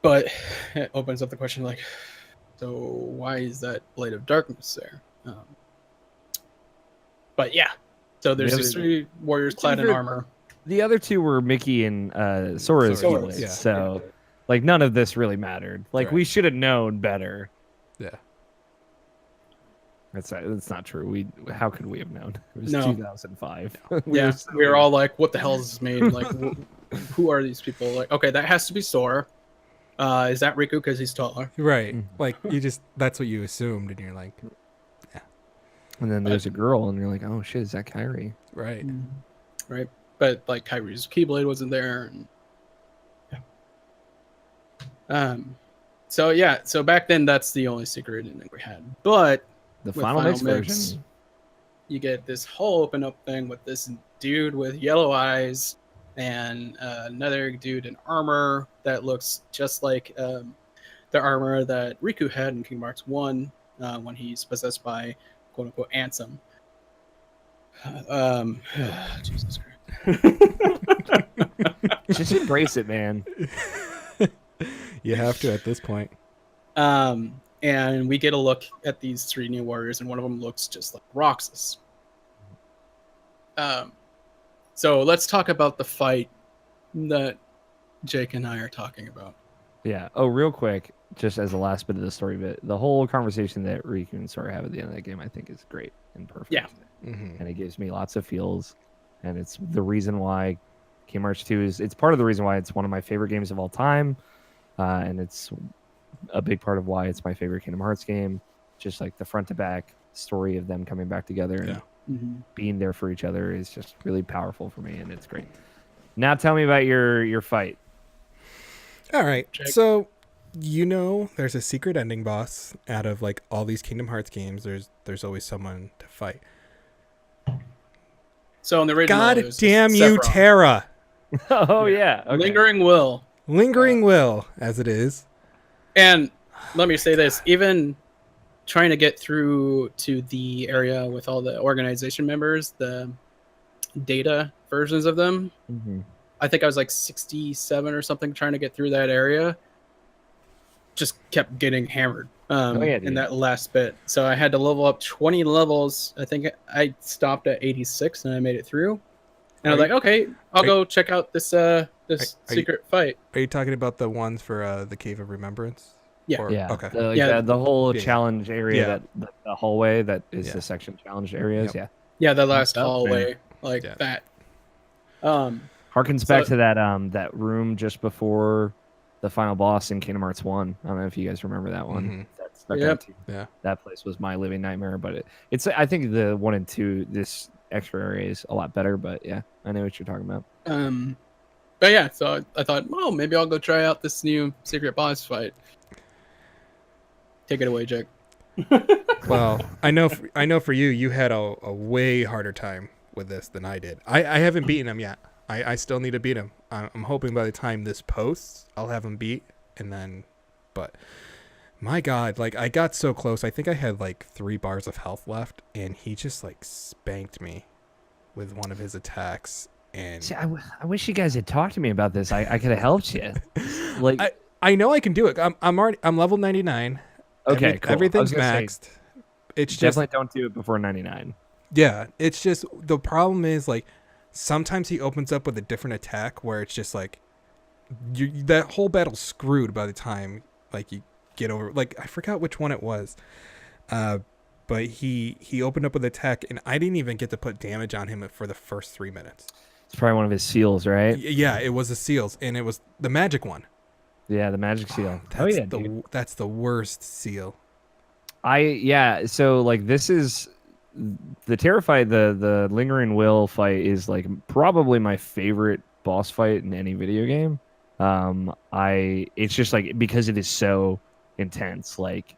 But it opens up the question, like, so why is that blade of darkness there? But yeah, so there's these 3 warriors clad in armor. The other 2 were Mickey and Sora's Sora, keyblades. yeah. So, like, none of this really mattered. Like, Right. we should have known better. Yeah. That's not true. How could we have known? It was No. 2005. Yeah, we were all like, what the hell is this made? Like, who are these people? Like, okay, that has to be Sora. Is that Riku because he's taller? Right. Mhm. Like, that's what you assumed, and you're like, And then there's a girl, and you're like, oh shit, is that Kyrie? right. Right. But like Kyrie's keyblade wasn't there. And... yeah. So back then that's the only secret ending we had. But The with final mix version. you get this whole open up thing with this dude with yellow eyes and another dude in armor that looks just like the armor that Riku had in Kingdom Hearts 1 when he's possessed by quote unquote Ansem. Jesus Christ. Just embrace it, man. You have to at this point. And we get a look at these 3 new warriors, and one of them looks just like Roxas. So let's talk about the fight that Jake and I are talking about. Yeah. Oh, real quick, just as the last bit of the story bit, the whole conversation that Riku and Sora have at the end of that game, I think, is great and perfect. Yeah. Mm-hmm. And it gives me lots of feels, and it's the reason why Kingdom Hearts 2 it's part of the reason why it's one of my favorite games of all time, and it's a big part of why it's my favorite Kingdom Hearts game. Just like the front to back story of them coming back together and being there for each other is just really powerful for me, and it's great. Now tell me about your fight. All right. Check. So, there's a secret ending boss out of like all these Kingdom Hearts games. There's always someone to fight. So in the original, God it was damn you, Sephiroth. Terra. Oh yeah. Okay. Lingering Will. Lingering Will, as it is. And let me say this, even trying to get through to the area with all the organization members, the data versions of them, I think I was like 67 or something trying to get through that area. Just kept getting hammered in that last bit. So I had to level up 20 levels. I think I stopped at 86 and I made it through. And I was like, okay, I'll go check out this secret fight. Are you talking about the ones for the Cave of Remembrance? Yeah. Yeah. Okay. The whole Yeah. challenge area, Yeah. the hallway that is Yeah. the section challenge areas. Yep. Yeah, the last Up, hallway, like Yeah. that. Harkens back to that room just before the final boss in Kingdom Hearts 1. I don't know if you guys remember that one. Mhm. That stuck Yep. out to you. Yeah. That place was my living nightmare, but it's I think the 1 and 2, this extra area is a lot better, but yeah, I know what you're talking about. But yeah, so I thought, well, maybe I'll go try out this new secret boss fight. Take it away, Jake. Well, I know for you had a way harder time with this than I did. I haven't beaten him yet. I still need to beat him. I'm hoping by the time this posts, I'll have him beat, and then, but my God, like I got so close. I think I had like 3 bars of health left, and he just like spanked me with one of his attacks. And See, I wish you guys had talked to me about this. I could have helped you. Like I know I can do it. I'm level 99. okay, cool. Everything's I was gonna maxed. say, It's just definitely don't do it before 99. Yeah, it's just the problem is like sometimes he opens up with a different attack where it's just like that whole battle's screwed by the time like you get over. Like I forgot which one it was, but he opened up with attack and I didn't even get to put damage on him for the first 3 minutes. It's probably one of his seals, right? Yeah, it was the seals, and it was the magic one. Yeah, the magic seal. That's that's the worst seal. So like this is the terrified the lingering will fight is like probably my favorite boss fight in any video game. It's just like because it is so intense. Like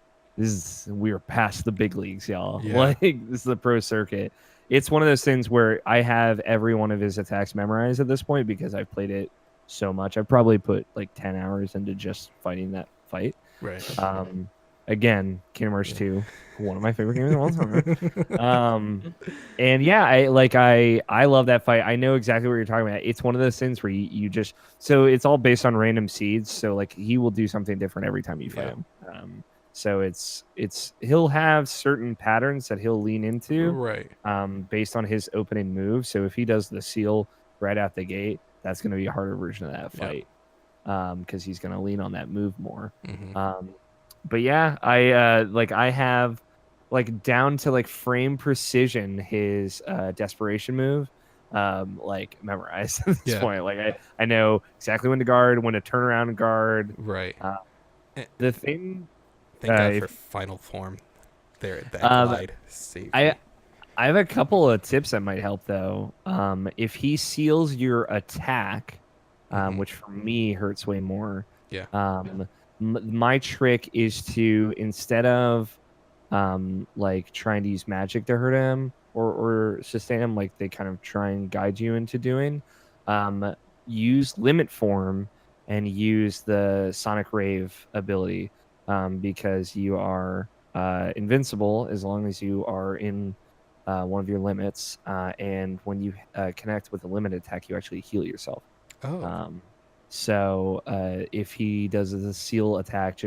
we're past the big leagues, y'all. Yeah. Like this is the pro circuit. It's one of those things where I have every one of his attacks memorized at this point because I've played it so much. I've probably put like 10 hours into just fighting that fight. Right. Again, Kingdom Hearts 2, one of my favorite games of all time. And yeah, I love that fight. I know exactly what you're talking about. It's one of those things where you just so it's all based on random seeds. So like he will do something different every time you fight him. So it's he'll have certain patterns that he'll lean into, right? Based on his opening move. So if he does the seal right out the gate, that's going to be a harder version of that fight, because he's going to lean on that move more. But yeah, I have like down to like frame precision his desperation move like memorized at this point. Like I know exactly when to guard, when to turn around and guard. Right. The thing. Thank God for final form. There, that glide saved me. I have a couple of tips that might help though. If he seals your attack, which for me hurts way more. Yeah. My trick is to, instead of like trying to use magic to hurt him or sustain him, like they kind of try and guide you into doing, use limit form and use the Sonic Rave ability, because you are invincible as long as you are in one of your limits, and when you connect with a limited attack, you actually heal yourself. So if he does the seal attack,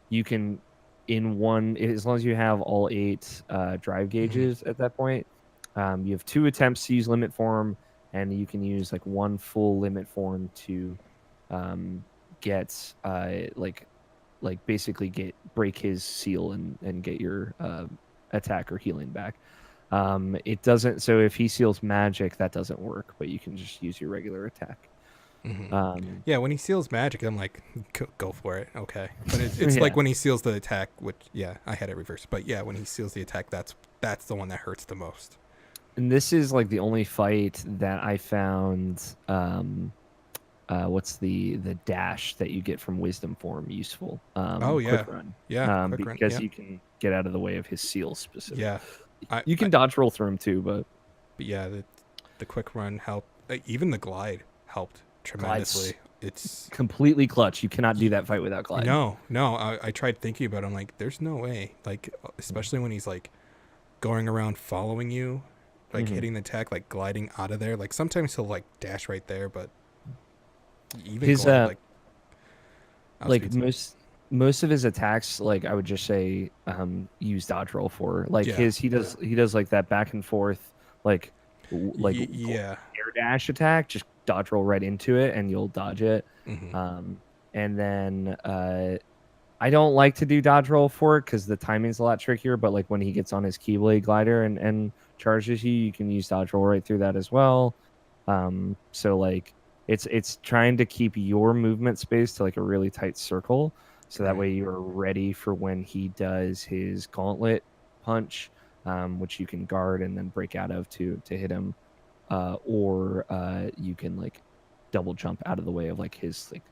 you can in one, as long as you have all 8 drive gauges at that point, you have 2 attempts to use limit form, and you can use like 1 full limit form to get basically break his seal and get your attack or healing back. It doesn't. So if he seals magic, that doesn't work, but you can just use your regular attack. Yeah, when he seals magic, I'm like, go for it, okay. But it's like when he seals the attack, which I had it reversed. But yeah, when he seals the attack, that's the one that hurts the most. And this is like the only fight that I found. What's the dash that you get from Wisdom Form useful? Quick run. Because you can get out of the way of his seals specifically. Yeah, you can dodge roll through him too, but yeah, the quick run helped. Even the glide helped tremendously. It's completely clutch. You cannot do that fight without glide. No. I tried thinking about it. I'm like, there's no way. Like, especially when he's like going around following you, like hitting the attack, like gliding out of there. Like sometimes he'll like dash right there, but even his glide, most of his attacks, like I would just say, use dodge roll for. Like he does like that back and forth, like air dash attack. Just dodge roll right into it and you'll dodge it. And then I don't like to do dodge roll for it because the timing's a lot trickier, but like when he gets on his Keyblade glider and charges you can use dodge roll right through that as well. So like it's trying to keep your movement space to like a really tight circle, so that way you're ready for when he does his gauntlet punch, which you can guard and then break out of to hit him. Or you can like double jump out of the way of like his like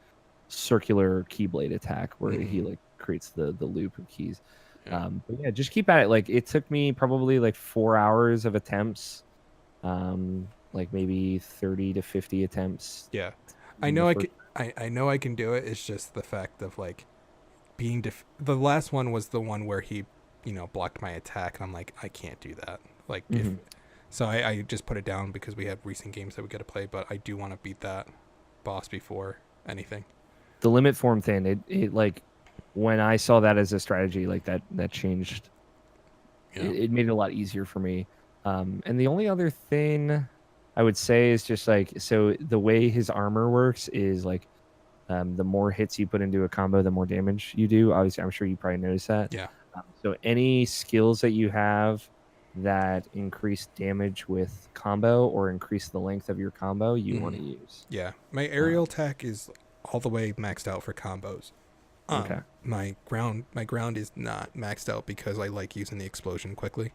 circular Keyblade attack where he like creates the loop of keys. But yeah, just keep at it. Like it took me probably like 4 hours of attempts, like maybe 30 to 50 attempts. Yeah, I know I know I can do it. It's just the fact of like being the last one was the one where he blocked my attack, and I'm like, I can't do that. Like So I just put it down because we have recent games that we got to play, but I do want to beat that boss before anything. The limit form thing, it like when I saw that as a strategy, like that changed. It made it a lot easier for me. And the only other thing I would say is just like, so the way his armor works is like, the more hits you put into a combo, the more damage you do. Obviously, I'm sure you probably noticed that. Yeah. So any skills that you have that increase damage with combo or increase the length of your combo, you want to use. Yeah, my aerial tech is all the way maxed out for combos. Okay. My ground is not maxed out because I like using the explosion quickly.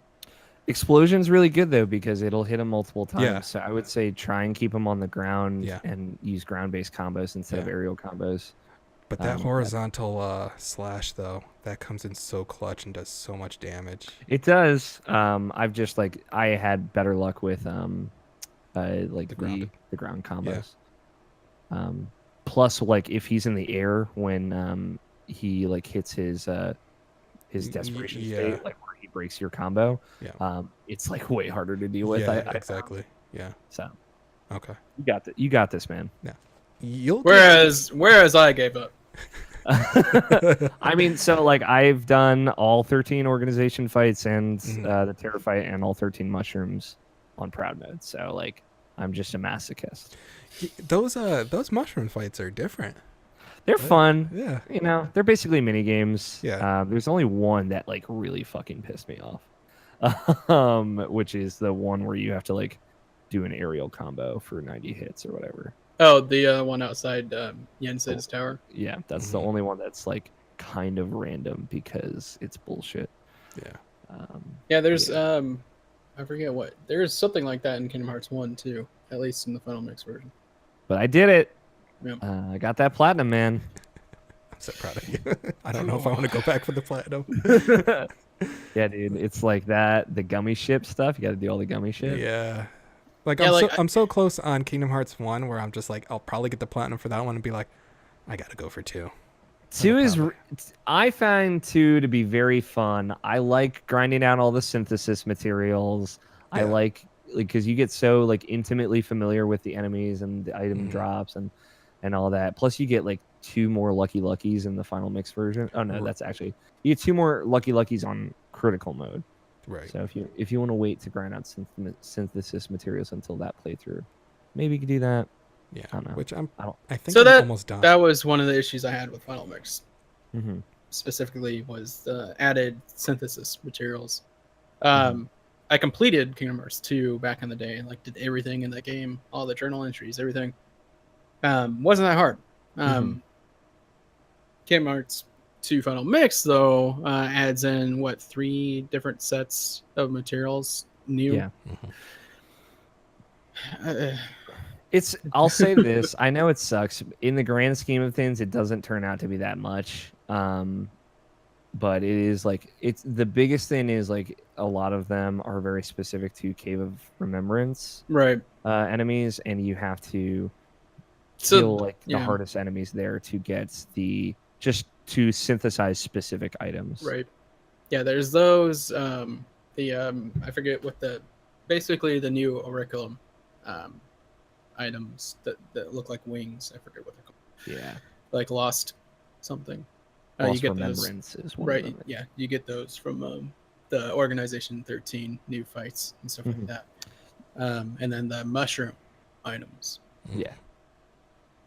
Explosion's really good though because it'll hit them multiple times. Yeah. So I would say try and keep them on the ground Yeah. and use ground-based combos instead of aerial combos. But that horizontal slash though, that comes in so clutch and does so much damage. It does. I've just I had better luck with the ground combos. Yeah. Plus, if he's in the air when he hits his desperation state, where he breaks your combo, it's way harder to deal with. Yeah, exactly. Yeah. So, okay, you got this, man. Yeah. Whereas I gave up. I mean, so I've done all 13 organization fights and the terror fight and all 13 mushrooms on proud mode. So I'm just a masochist. Those mushroom fights are different. They're fun. Yeah. They're basically mini games. Yeah. There's only one that really fucking pissed me off. Which is the one where you have to do an aerial combo for 90 hits or whatever. Oh, the one outside Yensid's tower. Yeah, that's the only one that's kind of random because it's bullshit. Yeah. There's I forget what. There's something like that in Kingdom Hearts 1 too, at least in the Final Mix version. But I did it. Yep. I got that platinum, man. I'm so proud of you. I don't know if I want to go back for the platinum. Yeah, dude, it's like that. The gummy ship stuff. You got to do all the gummy shit. Yeah. Yeah, I'm so close on Kingdom Hearts 1 where I'm just I'll probably get the platinum for that one and be I gotta go for 2. 2 is I find 2 to be very fun. I like grinding out all the synthesis materials. Yeah. I like because you get so intimately familiar with the enemies and the item drops and all that. Plus you get 2 more Lucky Luckies in the Final Mix version. Oh no, that's actually you get 2 more Lucky Luckies on critical mode. Right. So if you want to wait to grind out synthesis materials until that playthrough, maybe you could do that. Yeah. I don't know. Which I think So I'm that almost done. that was one of the issues I had with Final Mix. Mm-hmm. Specifically was the added synthesis materials. I completed Kingdom Hearts 2 back in the day and did everything in that game, all the journal entries, everything. Wasn't that hard. Kingdom Hearts 2 Final Mix though adds in 3 different sets of materials new. Yeah. I'll say this. I know it sucks. In the grand scheme of things, it doesn't turn out to be that much. But it is it's the biggest thing is a lot of them are very specific to Cave of Remembrance enemies, and you have to kill the hardest enemies there to get to synthesize specific items. Right. Yeah, there's those I forget what basically the new Auriculum items that look like wings. I forget what they're called. Yeah. Lost something. Lost you get Remembrance those, is one right? of them. Yeah, you get those from the Organization 13 new fights and stuff like that. And then the mushroom items. Yeah.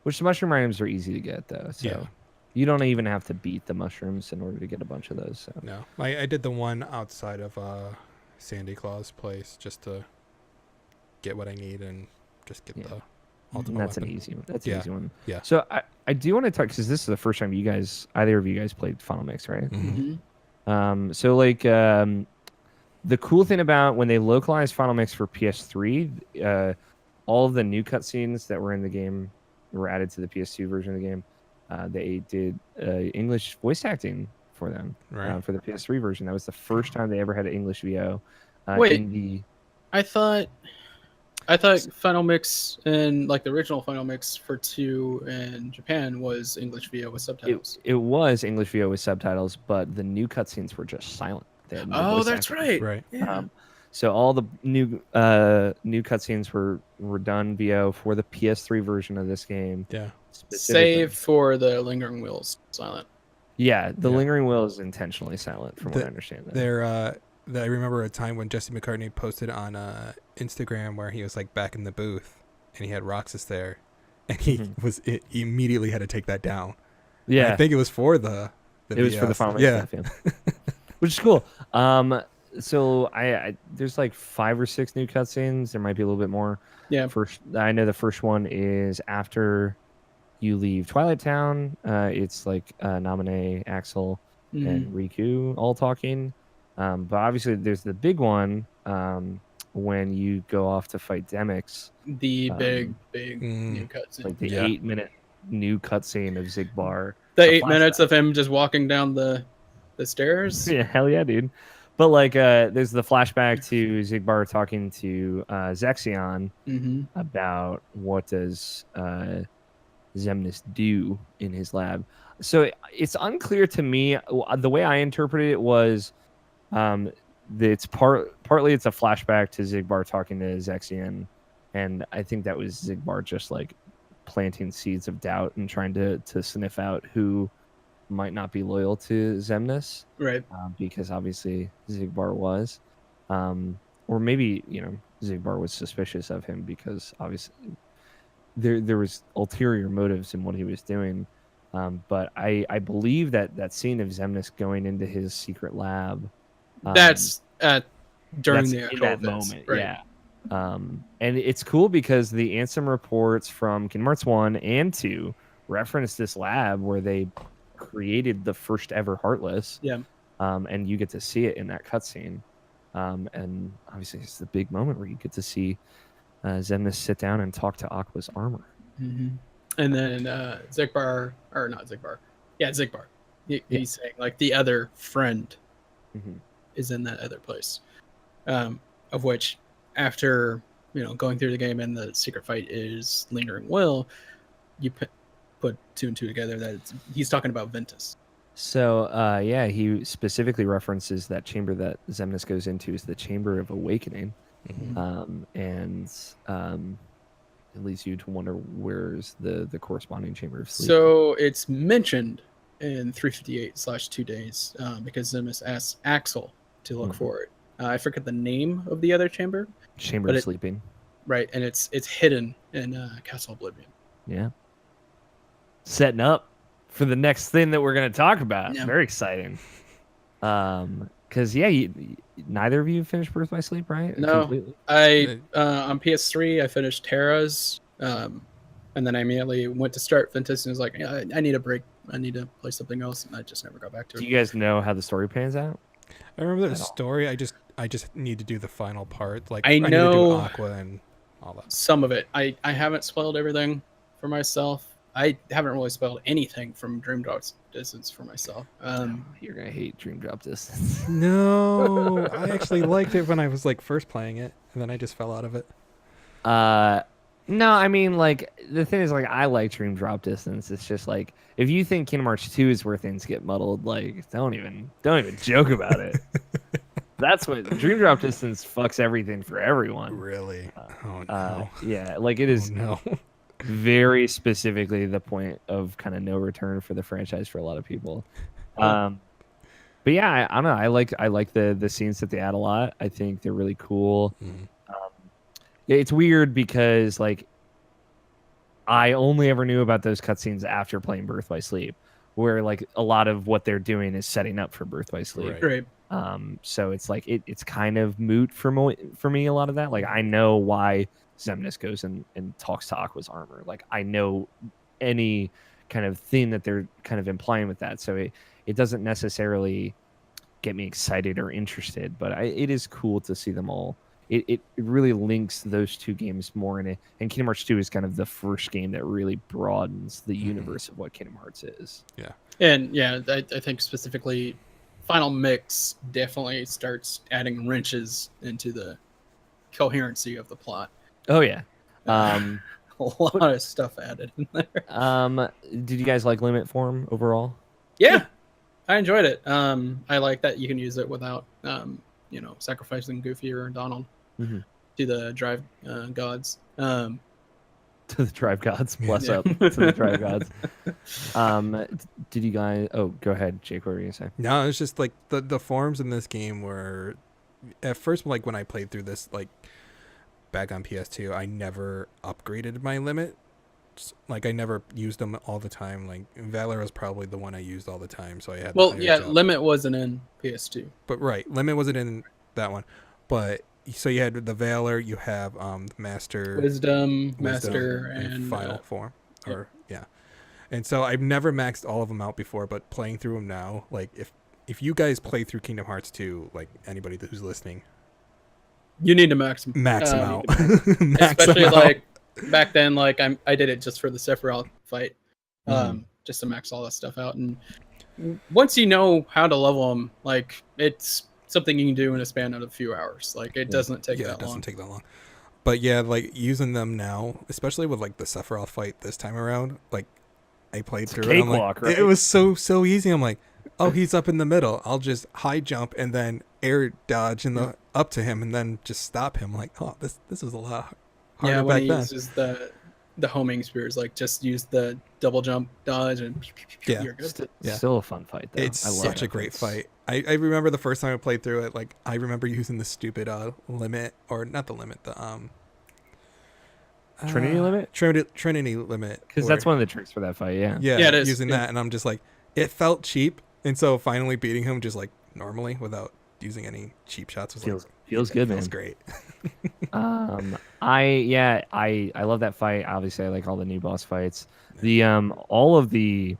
Which the mushroom items are easy to get though. So you don't even have to beat the mushrooms in order to get a bunch of those. So. No, I did the one outside of Sandy Claw's place just to get what I need and just get the ultimate That's weapon. an easy one. That's an easy one. Yeah. So I do want to talk because this is the first time either of you guys played Final Mix, right? Mm-hmm. So the cool thing about when they localized Final Mix for PS3, all of the new cutscenes that were in the game were added to the PS2 version of the game. They did English voice acting for them for the PS3 version. That was the first time they ever had an English VO. Wait, I thought Final Mix and the original Final Mix for 2 in Japan was English VO with subtitles. It was English VO with subtitles, but the new cutscenes were just silent. That's right. Right. Yeah. So all the new cutscenes were done VO for the PS3 version of this game. Yeah. Save for the Lingering Wheels silent. Yeah, the Lingering Wheel is intentionally silent, from what I understand. I remember a time when Jesse McCartney posted on Instagram where he was back in the booth and he had Roxas there, and he immediately had to take that down. Yeah, and I think it was for the it was for the Final Mix stuff, yeah. Which is cool. So I there's like 5 or 6 new cutscenes. There might be a little bit more. Yeah. First, I know the first one is after you leave Twilight Town. It's like Naminé, Axel, and Riku all talking. But obviously, there's the big one when you go off to fight Demix. The big new cutscene. Like the Yeah. 8-minute new cutscene of Zigbar. The It's a 8 minutes flashback. of him just walking down the stairs. Yeah, hell yeah, dude. But like, there's the flashback to Zigbar talking to Zexion about what does Xemnas do in his lab. So it's unclear to me. The way I interpreted it was, it's partly it's a flashback to Zigbar talking to Zexion, and I think that was Zigbar just like planting seeds of doubt and trying to sniff out who might not be loyal to Xemnas, Right. because obviously Zigbar was, or maybe Zigbar was suspicious of him because obviously there was ulterior motives in what he was doing. But I believe that scene of Xemnas going into his secret lab, That's during that's the in actual that events, moment, right. yeah. And it's cool because the Ansem reports from Kingdom Hearts 1 and 2 reference this lab where they created the first ever Heartless. Yeah. And you get to see it in that cutscene. And obviously it's the big moment where you get to see Xemnas sit down and talk to Aqua's armor. And then Zigbar, or not Zigbar. Yeah, Zigbar. He's saying like the other friend is in that other place. Of which after going through the game and the secret fight is Lingering Will, you put 2 and 2 together that he's talking about Ventus. So yeah, he specifically references that chamber that Xemnas goes into is the Chamber of Awakening. And it leads you to wonder where's the corresponding Chamber of Sleep. So it's mentioned in 358/2 days because Xemnas asks Axel to look for it. I forget the name of the other chamber. Chamber of Sleeping. Right, and it's hidden in Castle Oblivion. Yeah. Setting up for the next thing that we're going to talk about. Yeah. Very exciting. Because neither of you finished Birth by Sleep, right? No, Completely? I on PS3 I finished Terra's, and then I immediately went to start Ventus and was like, I need a break. I need to play something else, and I just never got back to it. Do you guys know how the story pans out? I remember the story. I just need to do the final part. Like I need to know do Aqua and all that. some of it. I haven't spoiled everything for myself. I haven't really spoiled anything from Dream Drop Distance for myself. You're gonna hate Dream Drop Distance. No, I actually liked it when I was like first playing it, and then I just fell out of it. No, I mean, like, the thing is, like, I like Dream Drop Distance. It's just like, if you think Kingdom Hearts 2 is where things get muddled, like, don't even joke about it. That's what Dream Drop Distance fucks everything for everyone. Really? Oh no. Yeah, like it is very specifically the point of kind of no return for the franchise for a lot of people. But yeah, I don't know. I like the scenes that they add a lot. I think they're really cool. Yeah, it's weird because like I only ever knew about those cutscenes after playing Birth by Sleep, where like a lot of what they're doing is setting up for Birth by Sleep. Right. So it's like it's kind of moot for me a lot of that. Like I know why Xemnas goes and talks to Aqua's armor. Like I know any kind of thing that they're kind of implying with that. So it doesn't necessarily get me excited or interested, but it is cool to see them all. It really links those two games more in it. And Kingdom Hearts 2 is kind of the first game that really broadens the universe of what Kingdom Hearts is. Yeah. And yeah, I think specifically Final Mix definitely starts adding wrenches into the coherency of the plot. Oh yeah. A lot of stuff added in there. Did you guys like Limit Form overall? Yeah. I enjoyed it. I like that you can use it without sacrificing Goofy or Donald to the drive gods. To the drive gods. Bless up to the drive gods. Did you guys... Oh, go ahead, Jake. What were you going to say? No, it's just like the forms in this game were... At first, like when I played through this, like back on PS2, I never upgraded my limit. Like I never used them all the time. Like Valor was probably the one I used all the time, so I had. Well, yeah, Limit wasn't in PS2. But right, Limit wasn't in that one. But so you had the Veiler, you have Master, Wisdom, Master, and Final Form, or yeah. And so I've never maxed all of them out before, but playing through them now, like if you guys play through Kingdom Hearts 2, like anybody who's listening, you need to max them out. Especially like back then, like I did it just for the Sephiroth fight, just to max all that stuff out. And once you know how to level them, like it's something you can do in a span of a few hours. Like it doesn't take that long. Yeah, it doesn't take that long. But yeah, like using them now, especially with like the Sephiroth fight this time around, like I played through it. Cakewalk, right? It was so easy. I'm like, oh, he's up in the middle. I'll just high jump and then air dodge up to him and then just stop him. Like, oh, this was a lot harder when back he then. uses the homing spears, like just use the double jump dodge and you're good. Still a fun fight though. It's such a great fight. I remember the first time I played through it, like I remember using the stupid limit, or not the limit, the Trinity limit? Trinity limit. Because that's one of the tricks for that fight, yeah. Yeah, it is. Using that, and I'm just like, it felt cheap, and so finally beating him just like normally without using any cheap shots was feels good, man. Feels great. I love that fight. Obviously, I like all the new boss fights. The all of the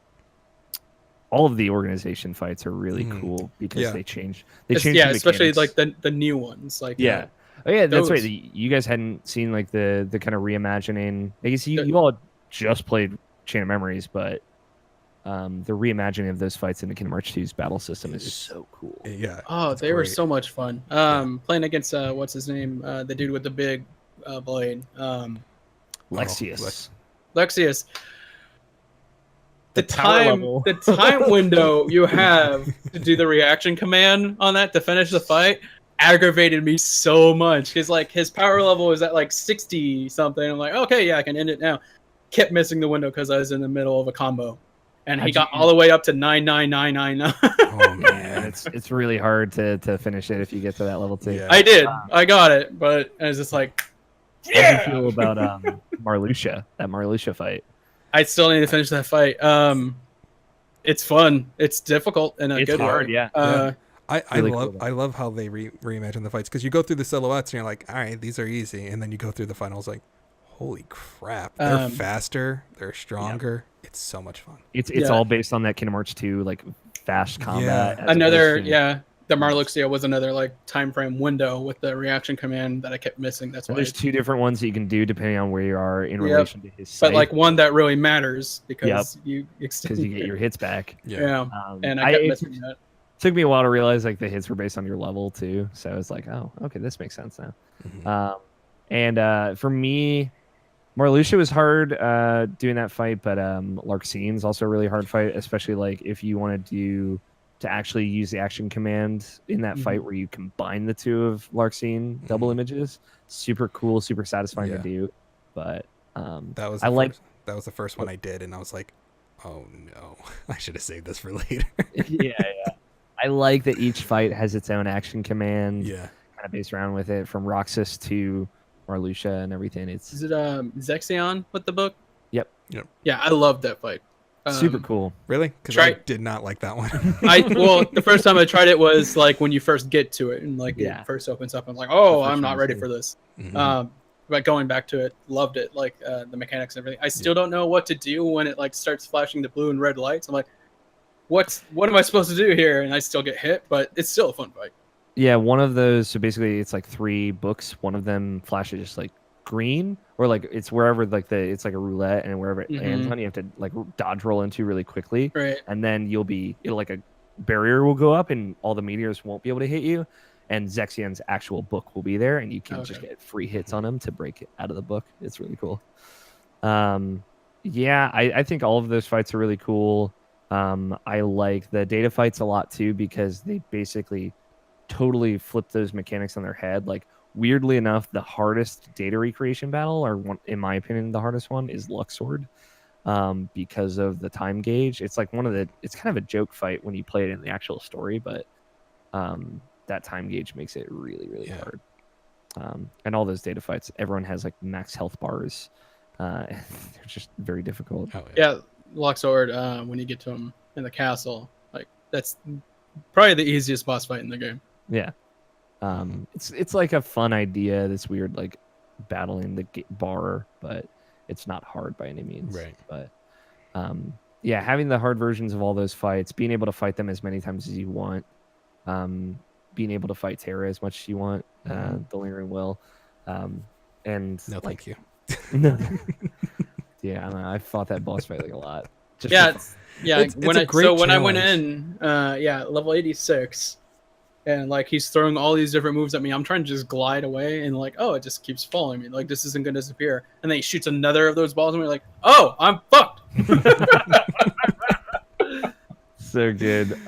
organization fights are really cool because they change. Yeah, especially like the new ones. Like oh yeah, that's right. You guys hadn't seen like the kind of reimagining. I guess you all just played Chain of Memories, but the reimagining of those fights in the Kingdom Hearts 2's battle system is so cool. Yeah. Oh, they were so much fun. Playing against what's his name, the dude with the big blade, Lexius. Lexius. The level. the time window you have to do the reaction command on that to finish the fight aggravated me so much because like his power level is at like 60 something. I'm like, okay, yeah, I can end it now. Kept missing the window because I was in the middle of a combo, and he got all the way up to 99999. Oh man, it's really hard to finish it if you get to that level too. Yeah. I did, I got it, but I was just like, yeah. How do you feel about Marluxia? That Marluxia fight. I still need to finish that fight. It's fun. It's difficult and it's good hard. way. Yeah. I love how they reimagine the fights because you go through the silhouettes and you're like, all right, these are easy, and then you go through the finals like, holy crap, they're faster, they're stronger. Yeah. It's so much fun. It's all based on that Kingdom Hearts 2 like fast combat. Yeah. The Marluxia was another like time frame window with the reaction command that I kept missing. That's why there's two different ones that you can do depending on where you are in relation to his sight. But like one that really matters because you get your hits back. Yeah. And I kept missing that. Took me a while to realize like the hits were based on your level too. So I was like, oh, okay, this makes sense now. Mm-hmm. And for me, Marluxia was hard doing that fight, but Larxine's also a really hard fight, especially like if you want to actually use the action command in that fight where you combine the two of Larxine double images. Super cool, super satisfying to do. But that was the first one I did, and I was like, oh no, I should have saved this for later. yeah. I like that each fight has its own action command. Yeah. Kind of based around with it, from Roxas to Marluxia and everything. Is it Zexion with the book? Yep. Yeah, I loved that fight. Super cool. Really? Because I did not like that one. The first time I tried it was like when you first get to it and like it first opens up. I'm like, oh, I'm not ready for this. Mm-hmm. But going back to it, loved it. Like the mechanics and everything. I still don't know what to do when it like starts flashing the blue and red lights. I'm like, what am I supposed to do here? And I still get hit, but it's still a fun fight. Yeah, one of those. So basically, it's like 3 books. One of them flashes just like green, or like it's wherever like it's like a roulette, and wherever it lands on, you have to like dodge roll into really quickly. Right. And then it'll like a barrier will go up, and all the meteors won't be able to hit you. And Zexion's actual book will be there, and you can just get free hits on him to break it out of the book. It's really cool. I think all of those fights are really cool. I like the data fights a lot too because they basically totally flip those mechanics on their head. Like weirdly enough, the hardest data recreation battle, or in my opinion, the hardest one is Luxord, because of the time gauge. It's like it's kind of a joke fight when you play it in the actual story, but that time gauge makes it really, really hard. And all those data fights, everyone has like max health bars. They're just very difficult. Yeah. Luxord, when you get to him in the castle, like that's probably the easiest boss fight in the game. Yeah. It's like a fun idea. This weird like battling the bar, but it's not hard by any means. Right. But yeah, having the hard versions of all those fights, being able to fight them as many times as you want, being able to fight Terra as much as you want, the Lingering Will, and No, like, thank you. no, yeah, I don't know, I fought that boss fight like a lot. Just Yeah, for fun. It's when a great when I went challenge. in, level 86, and like he's throwing all these different moves at me. I'm trying to just glide away, and like, oh, it just keeps following me. Like this isn't gonna disappear. And then he shoots another of those balls, and we're like, oh, I'm fucked. So good.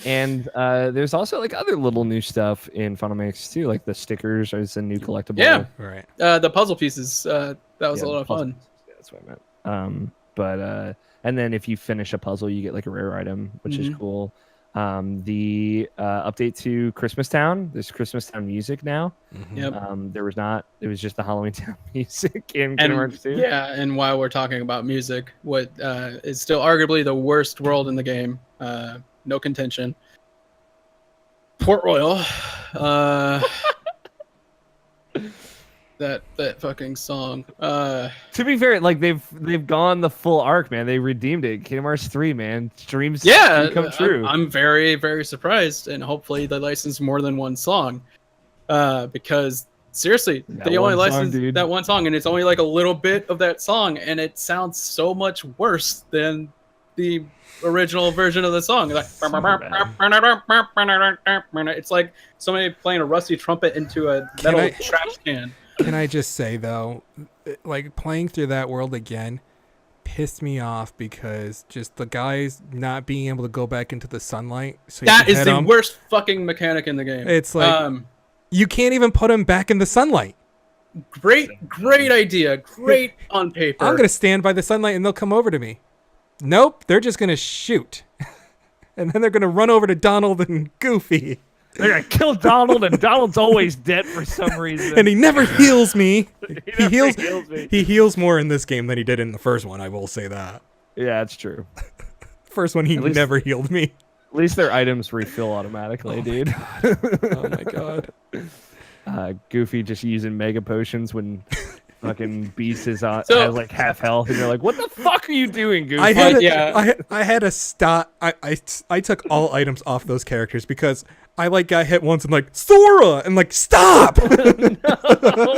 And there's also like other little new stuff in Final Mix too, like the stickers is a new collectible. Yeah. Right. The puzzle pieces, that was a Yeah, lot of puzzle fun. pieces. Yeah, that's what I meant. But and then if you finish a puzzle, you get like a rare item, which is cool. The update to Christmas Town. There's Christmas Town music now. Yep. There was not. It was just the Halloween Town music in Kingdom Hearts 2. Yeah, and while we're talking about music, what is still arguably the worst world in the game, no contention. Port Royal. That fucking song. To be fair, like they've gone the full arc, man. They redeemed it. Kingdom Hearts 3, man. Dreams come true. I'm very, very surprised, and hopefully they license more than one song. Because seriously, they only licensed that one song, and it's only like a little bit of that song, and it sounds so much worse than the original version of the song. Like, it's like somebody playing a rusty trumpet into a metal trash can. Can I just say though, like playing through that world again pissed me off because just the guys not being able to go back into the sunlight. So that is the worst fucking mechanic in the game. It's like you can't even put them back in the sunlight. Great idea. Great on paper. I'm gonna stand by the sunlight and they'll come over to me. Nope, they're just gonna shoot, and then they're gonna run over to Donald and Goofy. They're gonna kill Donald, and Donald's always dead for some reason. And he never heals me. He heals me. He heals more in this game than he did in the first one. I will say that. Yeah, that's true. First one, he never healed me. At least their items refill automatically, dude. Oh my god. Goofy just using mega potions when fucking Beast has like half health, and you're like, "What the fuck are you doing, Goofy?" I had to stop. I took all items off those characters because I like got hit once and like Sora and like stop.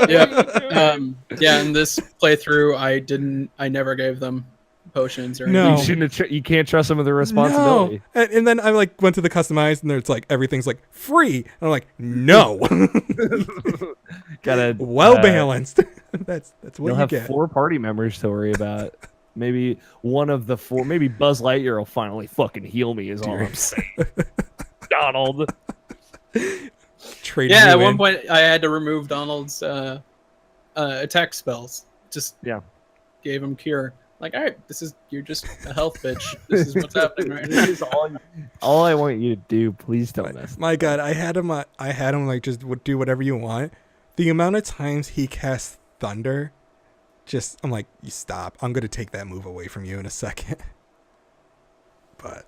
Yeah. In this playthrough, I never gave them potions or anything. No. You shouldn't. You can't trust them with their responsibility. No. And then I like went to the customized and there's like everything's like free. And I'm like, no. Gotta well balanced. That's what you'll you have get. 4 party members to worry about. Maybe one of the 4. Maybe Buzz Lightyear will finally fucking heal me. Is all I'm saying. Donald. At one point I had to remove Donald's attack spells. Just gave him cure. Like, all right, you're just a health bitch. This is what's happening right now. This is all I want you to do. Please don't mess. My God, I had him like just do whatever you want. The amount of times he casts thunder, I'm like, you stop. I'm gonna take that move away from you in a second. But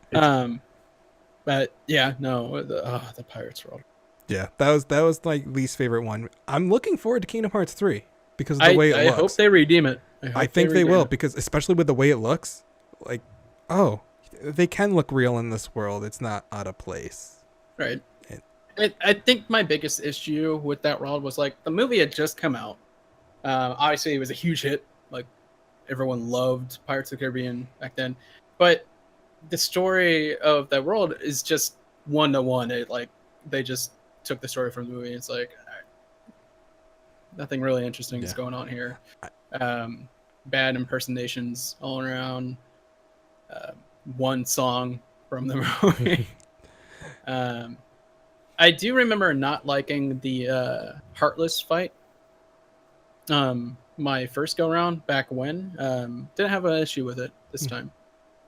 yeah, no, the Pirates world. Yeah, that was like least favorite one. I'm looking forward to Kingdom Hearts 3 because of the way it looks. I hope they redeem it. I think they will because especially with the way it looks, like, oh, they can look real in this world. It's not out of place. Right. I think my biggest issue with that world was like the movie had just come out. Obviously, it was a huge hit. Like everyone loved Pirates of the Caribbean back then, but the story of that world is just 1-to-1. It like they just took the story from the movie. It's like nothing really interesting is going on here. Bad impersonations all around. One song from the movie. I do remember not liking the Heartless fight. My first go around back when didn't have an issue with it this time.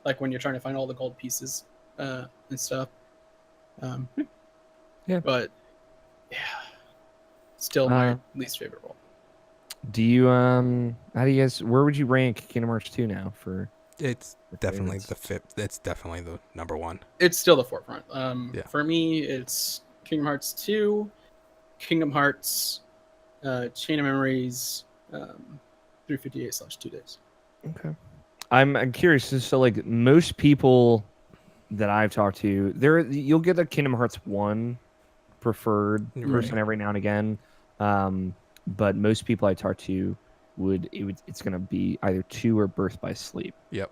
Like when you're trying to find all the gold pieces and stuff. But yeah, still my least favorite role. Do you how do you guys? Where would you rank Kingdom Hearts 2 now for? It's definitely the fifth. It's definitely the number one. It's still the forefront. Yeah. For me, it's Kingdom Hearts 2, Kingdom Hearts, Chain of Memories, 358/2 days. Okay. I'm curious. So like most people that I've talked to, you'll get a Kingdom Hearts 1 preferred person every now and again. But most people I talk to it's gonna be either 2 or Birth by Sleep. Yep.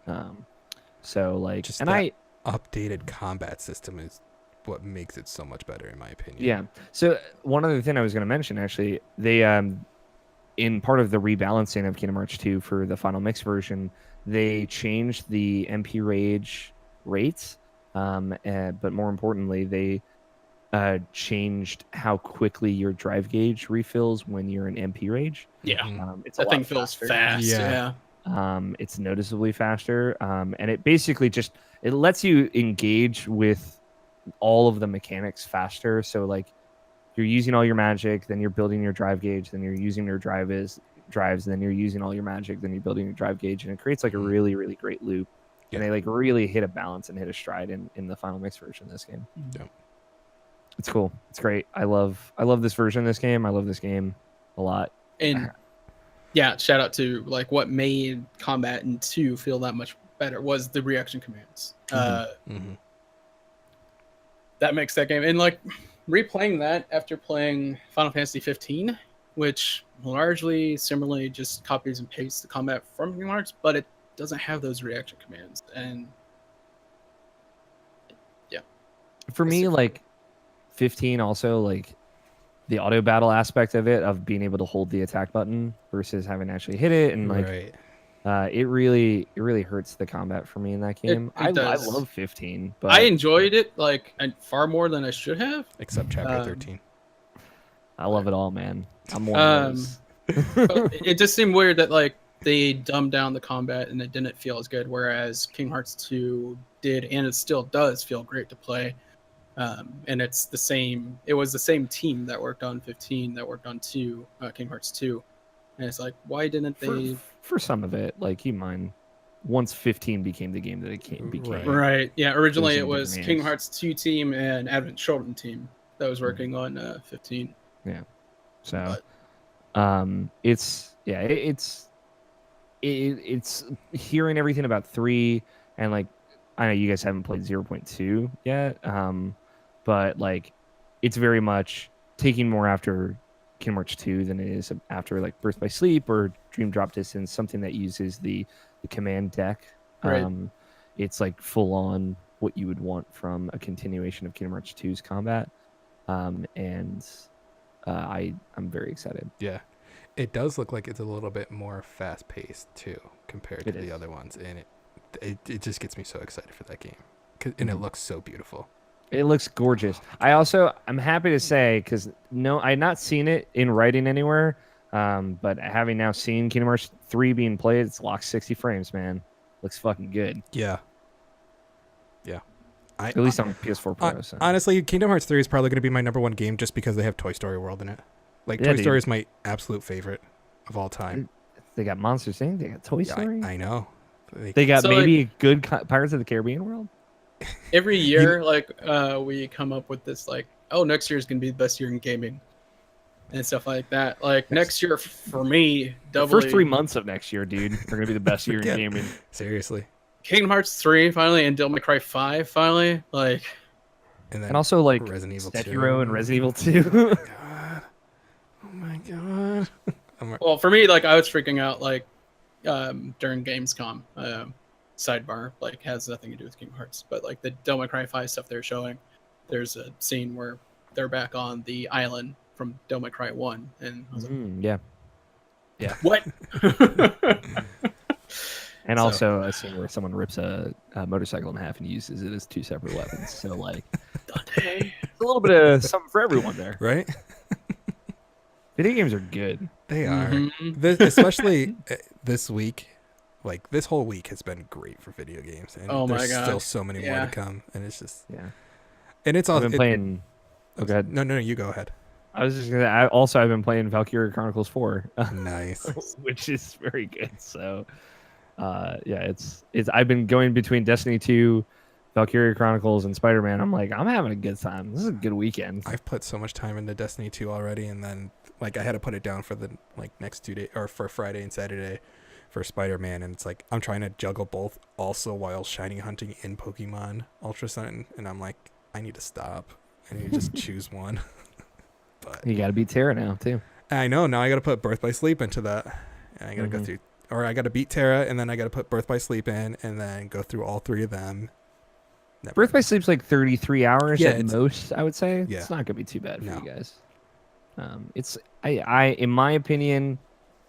So like, Just and that updated combat system is what makes it so much better, in my opinion. Yeah. So one other thing I was gonna mention, actually, they in part of the rebalancing of Kingdom Hearts 2 for the final mix version, they changed the MP rage rates, but more importantly, they changed how quickly your drive gauge refills when you're in MP rage. Yeah, it's that thing feels fast. Yeah. It's noticeably faster, and it basically it lets you engage with all of the mechanics faster. So like, you're using all your magic, then you're building your drive gauge, then you're using your drives, then you're using all your magic, then you're building your drive gauge, and it creates like a really, really great loop. Yeah. And they like really hit a balance and hit a stride in the final mix version of this game. Yeah. It's cool. It's great. I love this version of this game. I love this game a lot. And yeah, shout out to like what made combat in 2 feel that much better was the reaction commands. That makes that game, and like replaying that after playing Final Fantasy 15, which largely similarly just copies and pastes the combat from Kingdom Hearts, but it doesn't have those reaction commands. And yeah, for me, like 15 also, like the auto battle aspect of it, of being able to hold the attack button versus having to actually hit it, and like it really hurts the combat for me in that game. I love 15, but I enjoyed it like far more than I should have, except chapter 13. I love it all, man. I'm one of those. It just seemed weird that like they dumbed down the combat and it didn't feel as good, whereas Kingdom Hearts 2 did, and it still does feel great to play. And it was the same team that worked on 15 that worked on Kingdom Hearts 2. And it's like, why didn't they? For some of it, like, keep in mind, once 15 became the game that it became. Right. Yeah. Originally, it was Kingdom Hearts 2 team and Advent Children team that was working on 15. Yeah. So, it's hearing everything about 3, and like, I know you guys haven't played 0.2 yet, but like, it's very much taking more after Kingdom Hearts 2 than it is after like Birth by Sleep or Dream Drop Distance, something that uses the command deck. Right. It's like full on what you would want from a continuation of Kingdom Hearts 2's combat. And I'm very excited. Yeah. It does look like it's a little bit more fast paced too compared to the other ones, and it just gets me so excited for that game. And it looks so beautiful. It looks gorgeous. I'm happy to say, because I had not seen it in writing anywhere, but having now seen Kingdom Hearts 3 being played, it's locked 60 frames, man. Looks fucking good. Yeah. At least on PS4 Pro. So. Honestly, Kingdom Hearts 3 is probably going to be my number 1 game just because they have Toy Story World in it. Like, Toy Story is my absolute favorite of all time. They got Monsters Inc. They got Toy Story. I know. They got maybe a good Pirates of the Caribbean world. Every year, we come up with this, like, oh, next year is going to be the best year in gaming and stuff like that. Like, next year, for me, the first 3 months of next year, dude, are going to be the best year in gaming. Seriously. Kingdom Hearts 3, finally, and Devil May Cry 5, finally. Like, and also, like, Resident Evil 2. Sekiro and Resident Evil 2. Oh, my God. Well, for me, like, I was freaking out, like, during Gamescom. Sidebar, like, has nothing to do with Kingdom Hearts, but like the Devil May Cry 5 stuff they're showing, there's a scene where they're back on the island from Devil May Cry 1, and I was like, yeah, what? And also a scene where someone rips a motorcycle in half and uses it as 2 separate weapons. So like, Dante. It's a little bit of something for everyone there, right? Video games are good. They are, especially this week. Like, this whole week has been great for video games, and there's still so many more to come, and it's just and it's all I've been playing. Oh, go ahead. No, you go ahead. I was just gonna. I've been playing Valkyria Chronicles 4. Nice, which is very good. So, it's I've been going between Destiny 2, Valkyria Chronicles and Spider-Man, I'm like, I'm having a good time. This is a good weekend. I've put so much time into Destiny 2 already, and then like I had to put it down for the next 2 days, or for Friday and Saturday for Spider-Man, and it's like I'm trying to juggle both also while shiny hunting in Pokemon Ultra Sun, and I'm like, I need to stop. I need to just choose one. But You got to beat Terra now too. I know, now I got to put Birth by Sleep into that, and I got to go through, or I got to beat Terra, and then I got to put Birth by Sleep in, and then go through all 3 of them. Birth by Sleep's like 33 hours Yeah, at most, I would say. Yeah. It's not gonna be too bad for No. you guys. It's I in my opinion,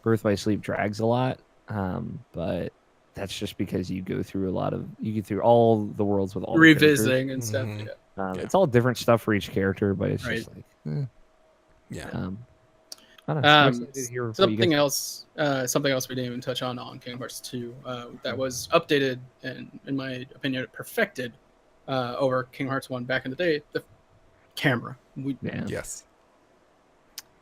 Birth by Sleep drags a lot, but that's just because you go through all the worlds with all the Revisiting and stuff. Mhm. Yeah. It's all different stuff for each character, but it's just like, Yeah. I don't know. I'm excited to hear what you Something guys- else we didn't even touch on Kingdom Hearts 2 that was updated and, in my opinion, perfected over Kingdom Hearts 1 back in the day. The camera. Yeah. Yes.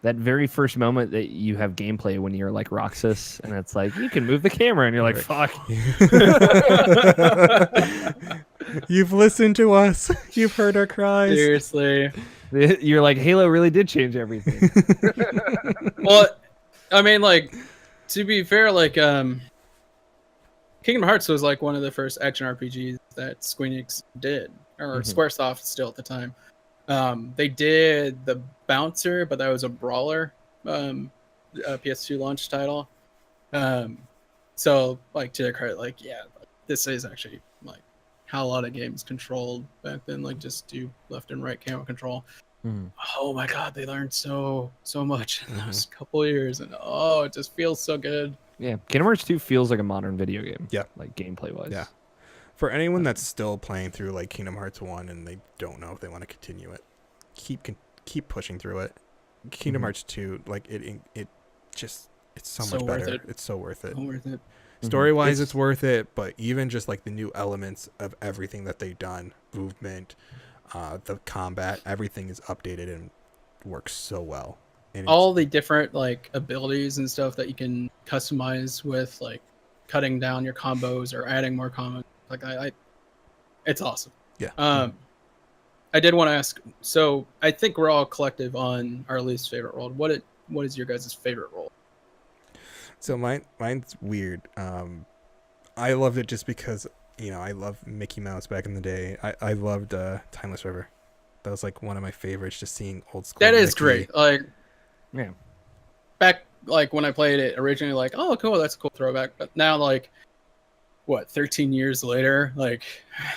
That very first moment that you have gameplay when you're like Roxas, and it's like you can move the camera, and you're like, "Fuck." You've listened to us. You've heard our cries. Seriously. You're like, Halo really did change everything. Well, I mean, like, to be fair, like, Kingdom Hearts was like one of the first action RPGs that Square Enix did, or Squaresoft still at the time. They did the Bouncer, but that was a brawler, PS2 launch title. So, like, to their credit, like, yeah, this is actually like how a lot of games controlled back then, like just do left and right camera control. Oh my god, they learned so much in those couple of years, and it just feels so good. Yeah, Kingdom Hearts 2 feels like a modern video game. Yeah. Like gameplay wise. Yeah. For anyone that's still playing through like Kingdom Hearts 1 and they don't know if they want to continue it, keep pushing through it. Kingdom Hearts 2, like it's so much worth better. it. It's so worth it. So worth it. Story wise, it's worth it, but even just like the new elements of everything that they've done, movement, the combat, everything is updated and works so well. And All the different like abilities and stuff that you can customize with like cutting down your combos or adding more combos. Like it's awesome. Yeah. I did want to ask. So I think we're all collective on our least favorite role. What is your guys' favorite role? So mine's weird. I loved it just because, I loved Mickey Mouse back in the day. I loved Timeless River. That was like one of my favorites, just seeing old school That is Mickey. great. Like Yeah. back like when I played it originally, like, oh cool, that's a cool throwback. But now like 13 years later, like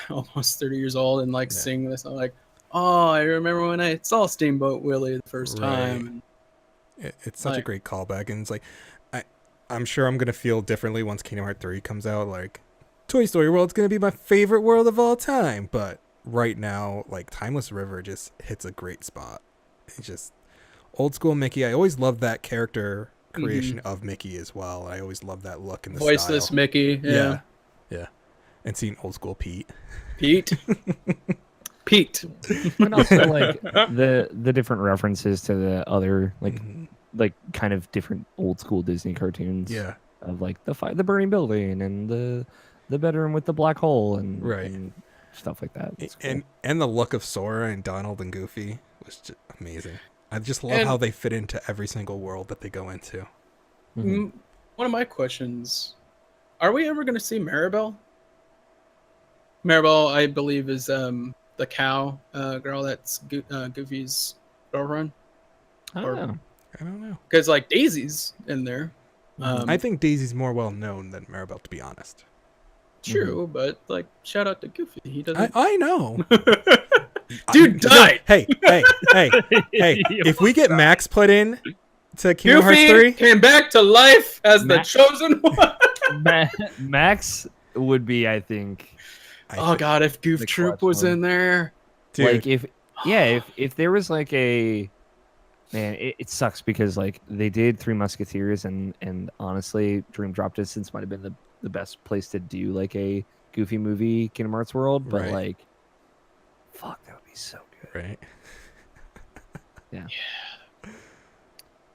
almost 30 years old, and like seeing this, I'm like, oh, I remember when I saw Steamboat Willie the first time. It's such a great callback, and it's like I'm sure I'm gonna feel differently once Kingdom Hearts 3 comes out. Like, Toy Story World's gonna be my favorite world of all time, but right now, like, Timeless River just hits a great spot. It's just old school Mickey. I always loved that character creation of Mickey as well. I always loved that look and the Voiceless style. Mickey. Yeah. And seeing old school Pete. Pete. And also like the different references to the other like kind of different old school Disney cartoons. Yeah. Of like the burning building and the bedroom with the black hole and and stuff like that. It's cool. And the look of Sora and Donald and Goofy was just amazing. I just love how they fit into every single world that they go into. One of my questions: are we ever going to see Maribel? Maribel, I believe, is the cow girl that's Goofy's girlfriend. I don't know. Because like Daisy's in there. I think Daisy's more well known than Maribel, to be honest. True, but like, shout out to Goofy. He doesn't. I know. Dude died. Hey! If we get Max put in to Kingdom Hearts Goofy 3, came back to life as the chosen one. Max would be, I think. Oh god, if Goof Troop was in there, dude. Like if there was like a man, it sucks because like they did Three Musketeers and honestly, Dream Drop Distance might have been the best place to do like a Goofy movie, Kingdom Hearts world, but like, fuck, that would be so good, right? Yeah.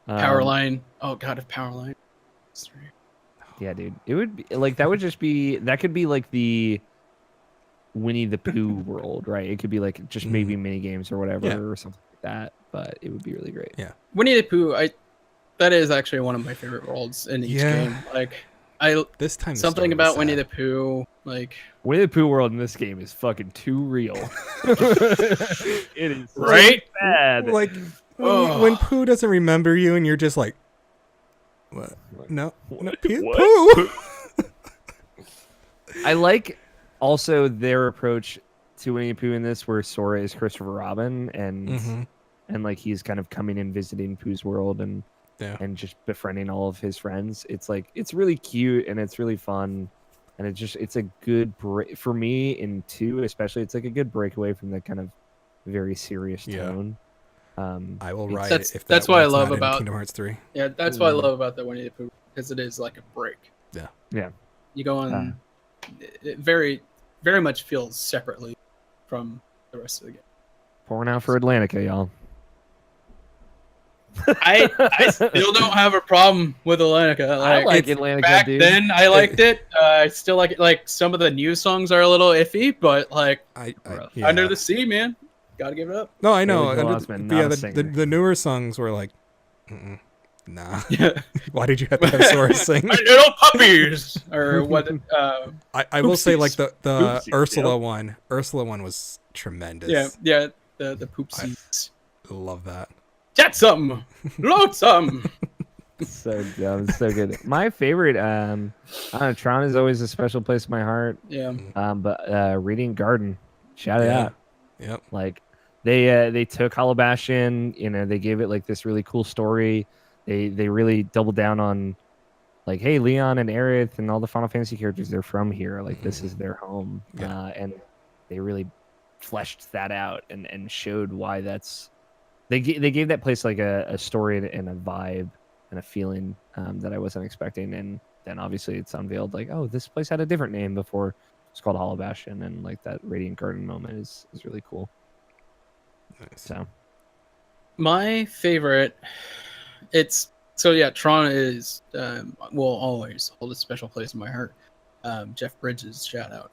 Powerline. Oh god, if Powerline. Yeah, dude, it would be like that could be like the Winnie the Pooh world, right? It could be like just maybe Mhm. mini games or whatever Yeah. or something like that, but it would be really great. Yeah. Winnie the Pooh, that is actually one of my favorite worlds in each Yeah. game. Like, I This time the something story was about Winnie sad. the Pooh, like, Winnie the Pooh world in this game is fucking too real. It is so right? bad. Like Oh. when Pooh doesn't remember you and you're just like, what? No, What? Pooh. I like also their approach to Winnie the Pooh in this, where Sora is Christopher Robin, and Mhm. and like he's kind of coming and visiting Pooh's world and Yeah. and just befriending all of his friends. It's like it's really cute and it's really fun, and it's a good break for me in 2 especially. It's like a good breakaway from the kind of very serious Yeah. tone. I will it's- ride That's- it if that's that what I world's love not in about- Kingdom Hearts 3. Yeah, that's what I Mm. love about the Winnie the Pooh, because it is like a break. Yeah. You go on, it very, very much feels separately from the rest of the game. Pouring out for Atlantica, y'all. I still don't have a problem with Atlantica. I like it's- Atlantica, back dude. then I liked it. I still like it. Like, some of the new songs are a little iffy, but like Yeah. Under the Sea, man, gotta give it up. No, I know. Haley Joel Under- Osment, but yeah, not a the singer. newer songs were like, nah. Yeah, Why did you have to have Sora sing? my little puppies, or what? I will say like Oopsies. the Oopsies, Ursula one. Ursula one was tremendous. Yeah, the poopsies. Love that. Get some, load some. So dumb, so good. My favorite, I don't know, Tron is always a special place in my heart. Yeah, But Radiant Garden, shout it Yeah. out. Yep. Like they took Hollow Bastion, they gave it like this really cool story. They really doubled down on like, hey, Leon and Aerith and all the Final Fantasy characters, they're from here. Like this is their home. Yeah. And they really fleshed that out and showed why that's they gave that place like a story and a vibe and a feeling that I wasn't expecting. And then obviously it's unveiled like, oh, this place had a different name before. It's called Hollow Bastion, and like that Radiant Garden moment is really cool. Nice. So my favorite. Tron is will always hold a special place in my heart. Jeff Bridges, shout out.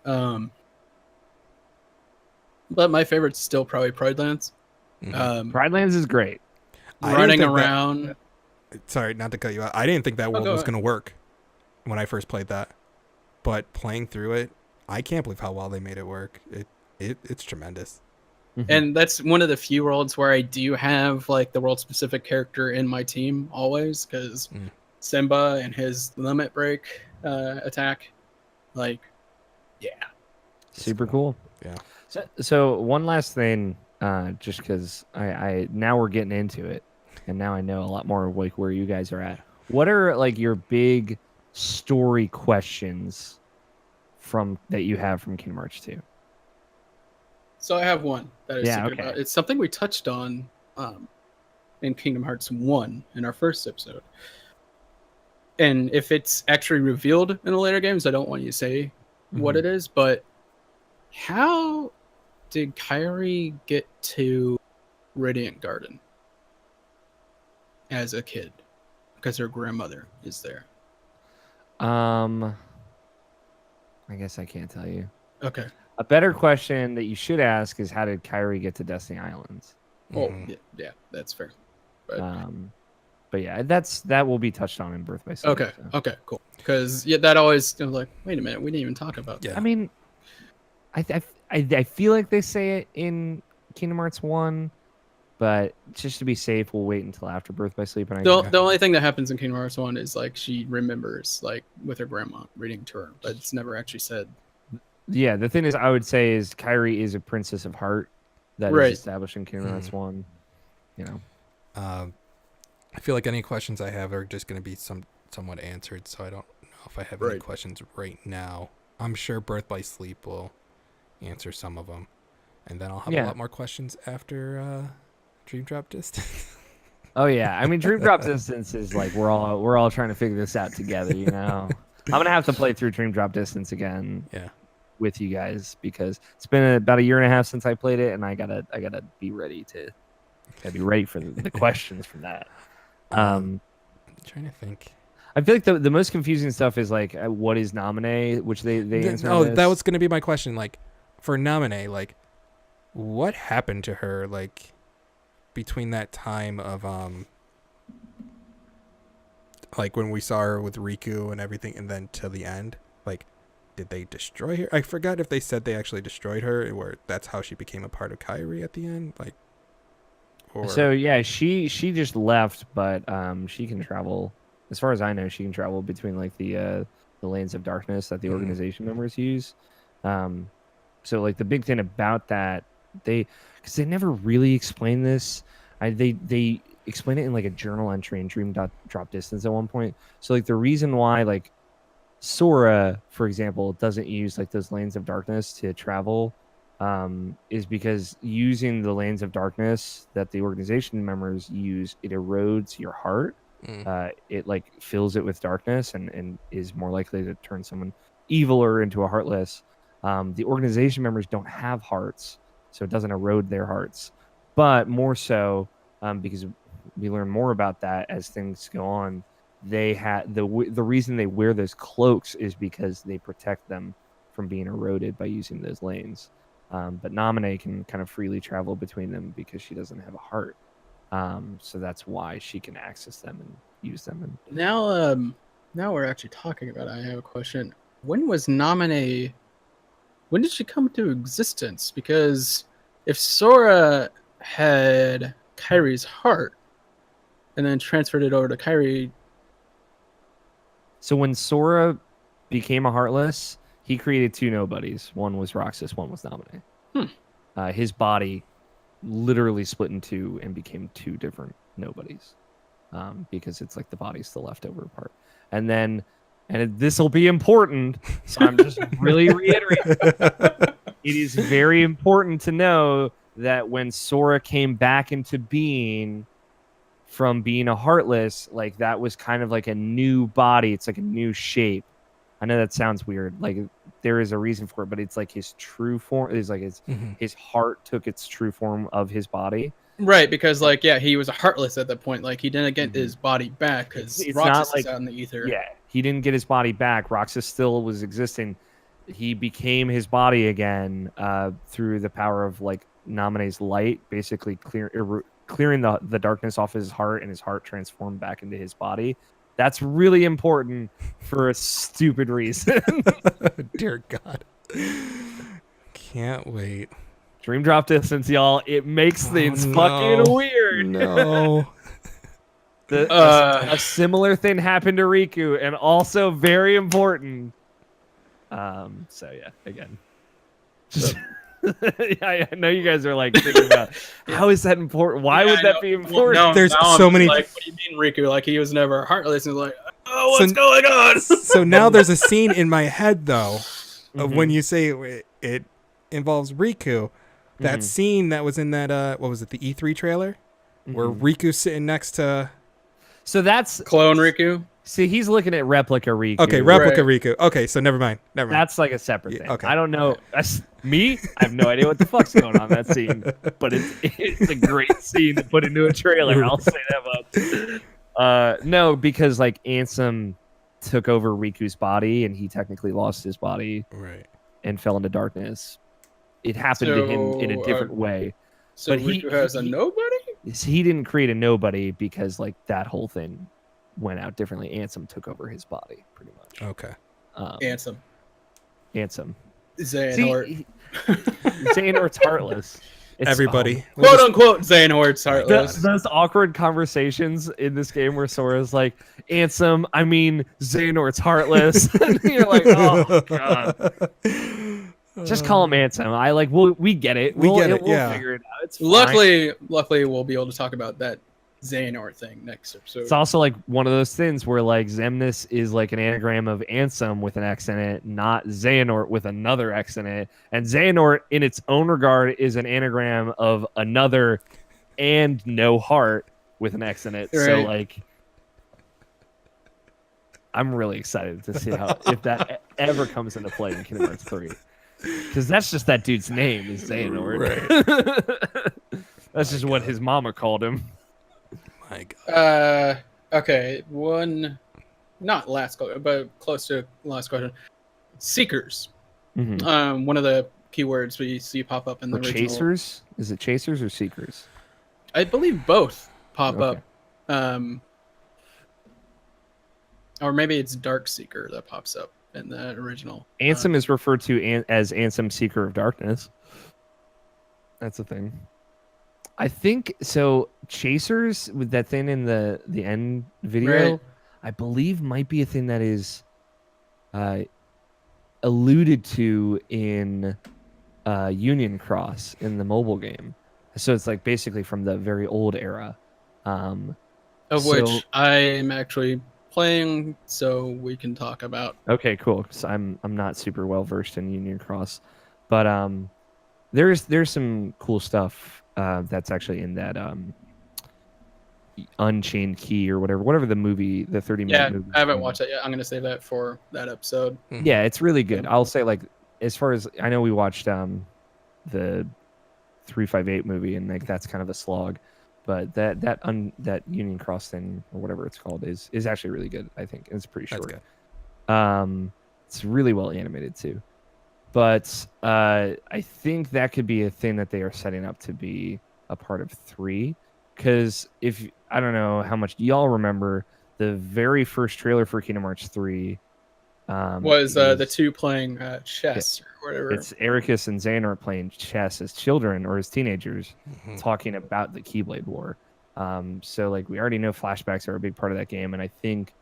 But my favorite's still probably Pride Lands. Mhm. Pride Lands is great. I didn't Running think that- around. Sorry, not to cut you out. I didn't think that world go was ahead. going to work when I first played that. But playing through it, I can't believe how well they made it work. It's tremendous. And that's one of the few worlds where I do have like the world specific character in my team always, because Simba and his limit break attack, like, yeah. Super cool. Yeah. So one last thing, just because I now we're getting into it, and now I know a lot more of like where you guys are at. What are like your big story questions from that you have from Kingdom Hearts 2? So I have one that I was thinking okay. about. It's something we touched on in Kingdom Hearts 1 in our first episode. And if it's actually revealed in the later games, I don't want you to say what it is, but how did Kairi get to Radiant Garden as a kid? Because her grandmother is there. I guess I can't tell you. Okay. A better question that you should ask is how did Kairi get to Destiny Islands? Well, Mhm. yeah, that's fair. But, But yeah, that will be touched on in Birth by Sleep. okay. so. Okay, cool. Because that always like, wait a minute, we didn't even talk about Yeah. I mean, I feel like they say it in Kingdom Hearts 1, but just to be safe, we'll wait until after Birth by Sleep. And The only thing that happens in Kingdom Hearts 1 is like she remembers like with her grandma reading to her, but it's never actually said. yeah, the thing is, I would say is Kairi is a princess of heart that Right. is established in Kingdom Hearts 1. I feel like any questions I have are just going to be somewhat answered, so I don't know if I have any Right. questions right now. I'm sure Birth by Sleep will answer some of them, and then I'll have a lot more questions after Dream Drop Distance. Oh yeah, I mean, Dream Drop Distance is like we're all trying to figure this out together. I'm gonna have to play through Dream Drop Distance again. Yeah. With you guys because it's been about a year and a half since I played it, and I gotta be ready for the questions from that. I'm trying to think. I feel like the most confusing stuff is like what is Naminé, which they answer. Oh, that was going to be my question. Like, for Namine, like, what happened to her, like, between that time of like when we saw her with Riku and everything, and then to the end, like, did they destroy her? I forgot if they said they actually destroyed her, or that's how she became a part of Kairi at the end, like. Or... So yeah, she just left, but she can travel. As far as I know, she can travel between like the lanes of darkness that the organization members use. So like the big thing about that, because they never really explain this. They explain it in like a journal entry in Dream Drop Distance at one point. So like the reason why like Sora, for example, doesn't use like those lanes of darkness to travel is because using the lanes of darkness that the organization members use, it erodes your heart. It like fills it with darkness and is more likely to turn someone evil or into a heartless. The organization members don't have hearts, so it doesn't erode their hearts. But more so, because we learn more about that as things go on, they had the reason they wear those cloaks is because they protect them from being eroded by using those lanes. But Namine can kind of freely travel between them because she doesn't have a heart. So that's why she can access them and use them. And now we're actually talking about it. I have a question. When was Namine? When did she come into existence? Because if Sora had Kairi's heart and then transferred it over to Kairi. So when Sora became a Heartless, he created two nobodies. One was Roxas, one was Namine. His body literally split in two and became two different nobodies, because it's like the body's the leftover part. And then, this will be important, so I'm just really reiterating. It is very important to know that when Sora came back into being from being a Heartless, like that was kind of like a new body. It's like a new shape. I know that sounds weird. Like there is a reason for it, but it's like his true form. It's like his heart took its true form of his body. Right, because like he was a Heartless at that point. Like he didn't get his body back because Roxas is out in the ether. Yeah, he didn't get his body back. Roxas still was existing. He became his body again through the power of like Namine's light, basically clearing the darkness off his heart, and his heart transformed back into his body. That's really important for a stupid reason. Dear God. Can't wait. Dream Drop Distance, y'all. It makes things fucking weird. No. A similar thing happened to Riku, and also very important. So yeah, again. I know you guys are like thinking about how is that important? Why would that be important? No, There's so many. Like, what do you mean, Riku? Like he was never Heartless, and like, oh, what's going on? So now there's a scene in my head though, of when you say it involves Riku. That scene that was in that what was it, the E3 trailer, where Riku's sitting next to. So that's clone Riku. See, he's looking at replica Riku. Okay, replica Riku. Okay, so never mind. That's like a separate thing. Okay. I don't know. That's me. I have no idea what the fuck's going on in that scene, but it's a great scene to put into a trailer. I'll say that much. No, because like Ansem took over Riku's body, and he technically lost his body, right, and fell into darkness. It happened to him in a different way. So but Riku has a nobody? He didn't create a nobody because like that whole thing went out differently. Ansem took over his body, pretty much. Okay. Ansem. Xehanort. Xehanort's Heartless. It's, everybody. Quote unquote Xehanort's Heartless. Those awkward conversations in this game where Sora's like, Ansem, I mean Xehanort's Heartless. And you're like, oh god. Just call him Ansem. We get it. We'll figure it out. It's fine. Luckily, we'll be able to talk about that Xehanort thing next episode. It's also like one of those things where like Xemnas is like an anagram of Ansem with an X in it, not Xehanort with another X in it. And Xehanort in its own regard is an anagram of another and no heart with an X in it. Right. So like I'm really excited to see if that ever comes into play in Kingdom Hearts 3. Because that's just that dude's name is Xehanort. Right. That's just what his mama called him. My God. Okay, not last question, but close to last question. Seekers. One of the keywords we see pop up in the Or original. chasers? Is it chasers or seekers? I believe both pop Okay. up. Or maybe it's Dark Seeker that pops up in the original. Ansem is referred to as Ansem Seeker of Darkness. That's a thing. I think so. Chasers with that thing in the end video, Right. I believe might be a thing that is alluded to in Union Cross in the mobile game. So it's like basically from the very old era. Of so- which I am actually playing, so we can talk about. Okay, cool. So I'm not super well versed in Union Cross, but there's some cool stuff that's actually in that Unchained Key or whatever the movie, the 30-minute Yeah, movie. I haven't watched it yet. I'm gonna save that for that episode. Yeah, it's really good. I'll say, like, as far as I know, we watched the 358 movie, and like that's kind of a slog. But that Union Cross thing or whatever it's called is actually really good. I think it's pretty short. That's good. It's really well animated too. But I think that could be a thing that they are setting up to be a part of 3. Because if I don't know how much y'all remember, the very first trailer for Kingdom Hearts 3 Was the two playing chess or whatever. It's Ericus and Xehanort playing chess as children or as teenagers, talking about the Keyblade War. So like we already know flashbacks are a big part of that game, and I think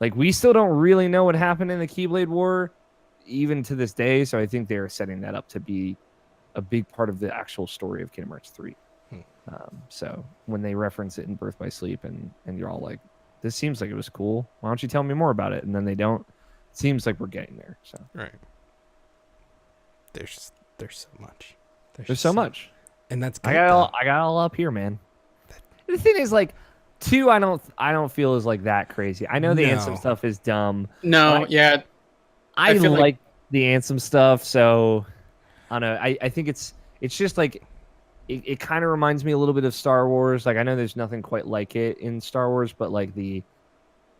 like we still don't really know what happened in the Keyblade War, even to this day. So I think they're setting that up to be a big part of the actual story of Kingdom Hearts 3. So when they reference it in Birth by Sleep, and you're all like, "This seems like it was cool. Why don't you tell me more about it?" And then they don't. It seems like we're getting there. So Right. There's so much. there's so much. And that's good. I got it all up here, man. The thing is, like, 2, I don't feel is like that crazy. I know the No. Ansem stuff is dumb. No, but yeah, I feel like, like- the Ansem stuff, so I don't know. I think it's just like it kind of reminds me a little bit of Star Wars. Like I know there's nothing quite like it in Star Wars, but like the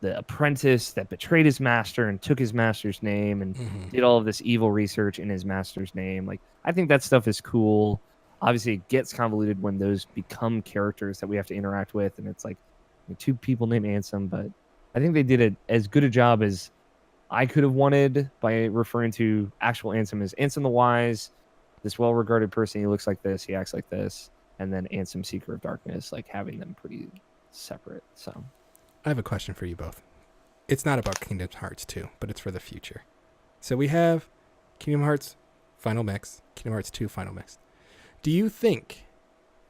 apprentice that betrayed his master and took his master's name and did all of this evil research in his master's name. Like I think that stuff is cool. Obviously, it gets convoluted when those become characters that we have to interact with, and it's like 2 people named Ansem. But I think they did as good a job as I could have wanted by referring to actual Ansem as Ansem the Wise, this well-regarded person. He looks like this, he acts like this, and then Ansem Seeker of Darkness, like having them pretty separate. So I have a question for you both. It's not about Kingdom Hearts 2, but it's for the future. So we have Kingdom Hearts Final Mix, Kingdom Hearts 2 Final Mix. Do you think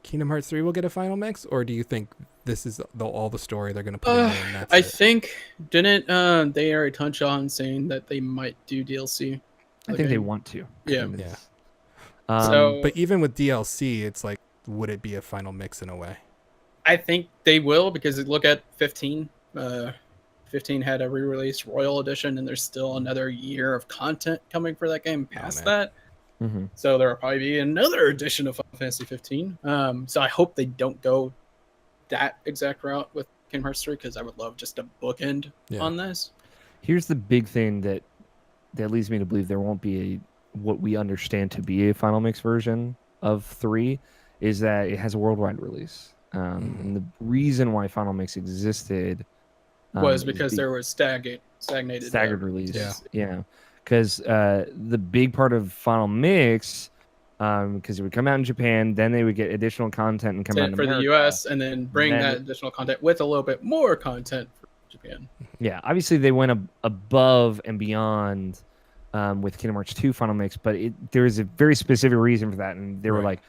Kingdom Hearts 3 will get a final mix, or do you think this is all the story they're going to put in there and that's I it? think didn't they already touch on saying that they might do DLC? I think they want to. Yeah. Yeah. So But even with DLC, it's like, would it be a final mix in a way? I think they will, because look at 15. 15 had a re-release Royal Edition, and there's still another year of content coming for that game past man. that. Mm-hmm. So there will probably be another edition of Final Fantasy 15. So I hope they don't go that exact route with Kingdom Hearts 3, because I would love just a bookend on this. Here's the big thing that leads me to believe there won't be what we understand to be a final mix version of 3 is that it has a worldwide release. And the reason why final mix existed Was because there was staggered release. Yeah. Because the big part of final mix, because it would come out in Japan, then they would get additional content and come out in for America. the US, and then bring that additional content with a little bit more content for Japan. Yeah, obviously they went above and beyond with Kingdom Hearts 2 Final Mix, but there is a very specific reason for that, and they were like,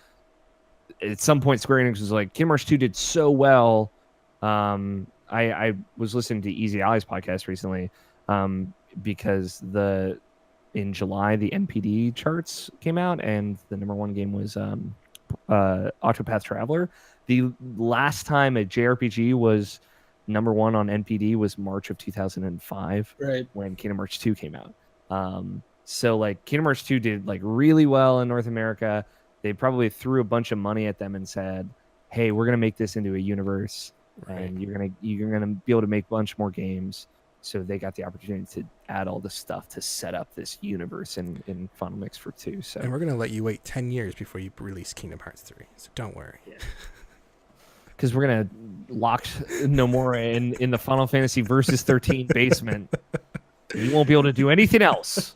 at some point Square Enix was like, Kingdom Hearts 2 did so well. I was listening to Easy Allies podcast recently because in July the NPD charts came out, and the #1 game was Octopath Traveler. The last time a JRPG was #1 on NPD was March of 2005, right, when Kingdom Hearts 2 came out. So like Kingdom Hearts 2 did like really well in North America. They probably threw a bunch of money at them and said, "Hey, we're gonna make this into a universe, and you're gonna be able to make a bunch more games." So they got the opportunity to add all this stuff to set up this universe in Final Mix for 2. So And we're gonna let you wait 10 years before you release Kingdom Hearts 3. So don't worry. because we're gonna lock Nomura in the Final Fantasy Versus 13 basement. He won't be able to do anything else.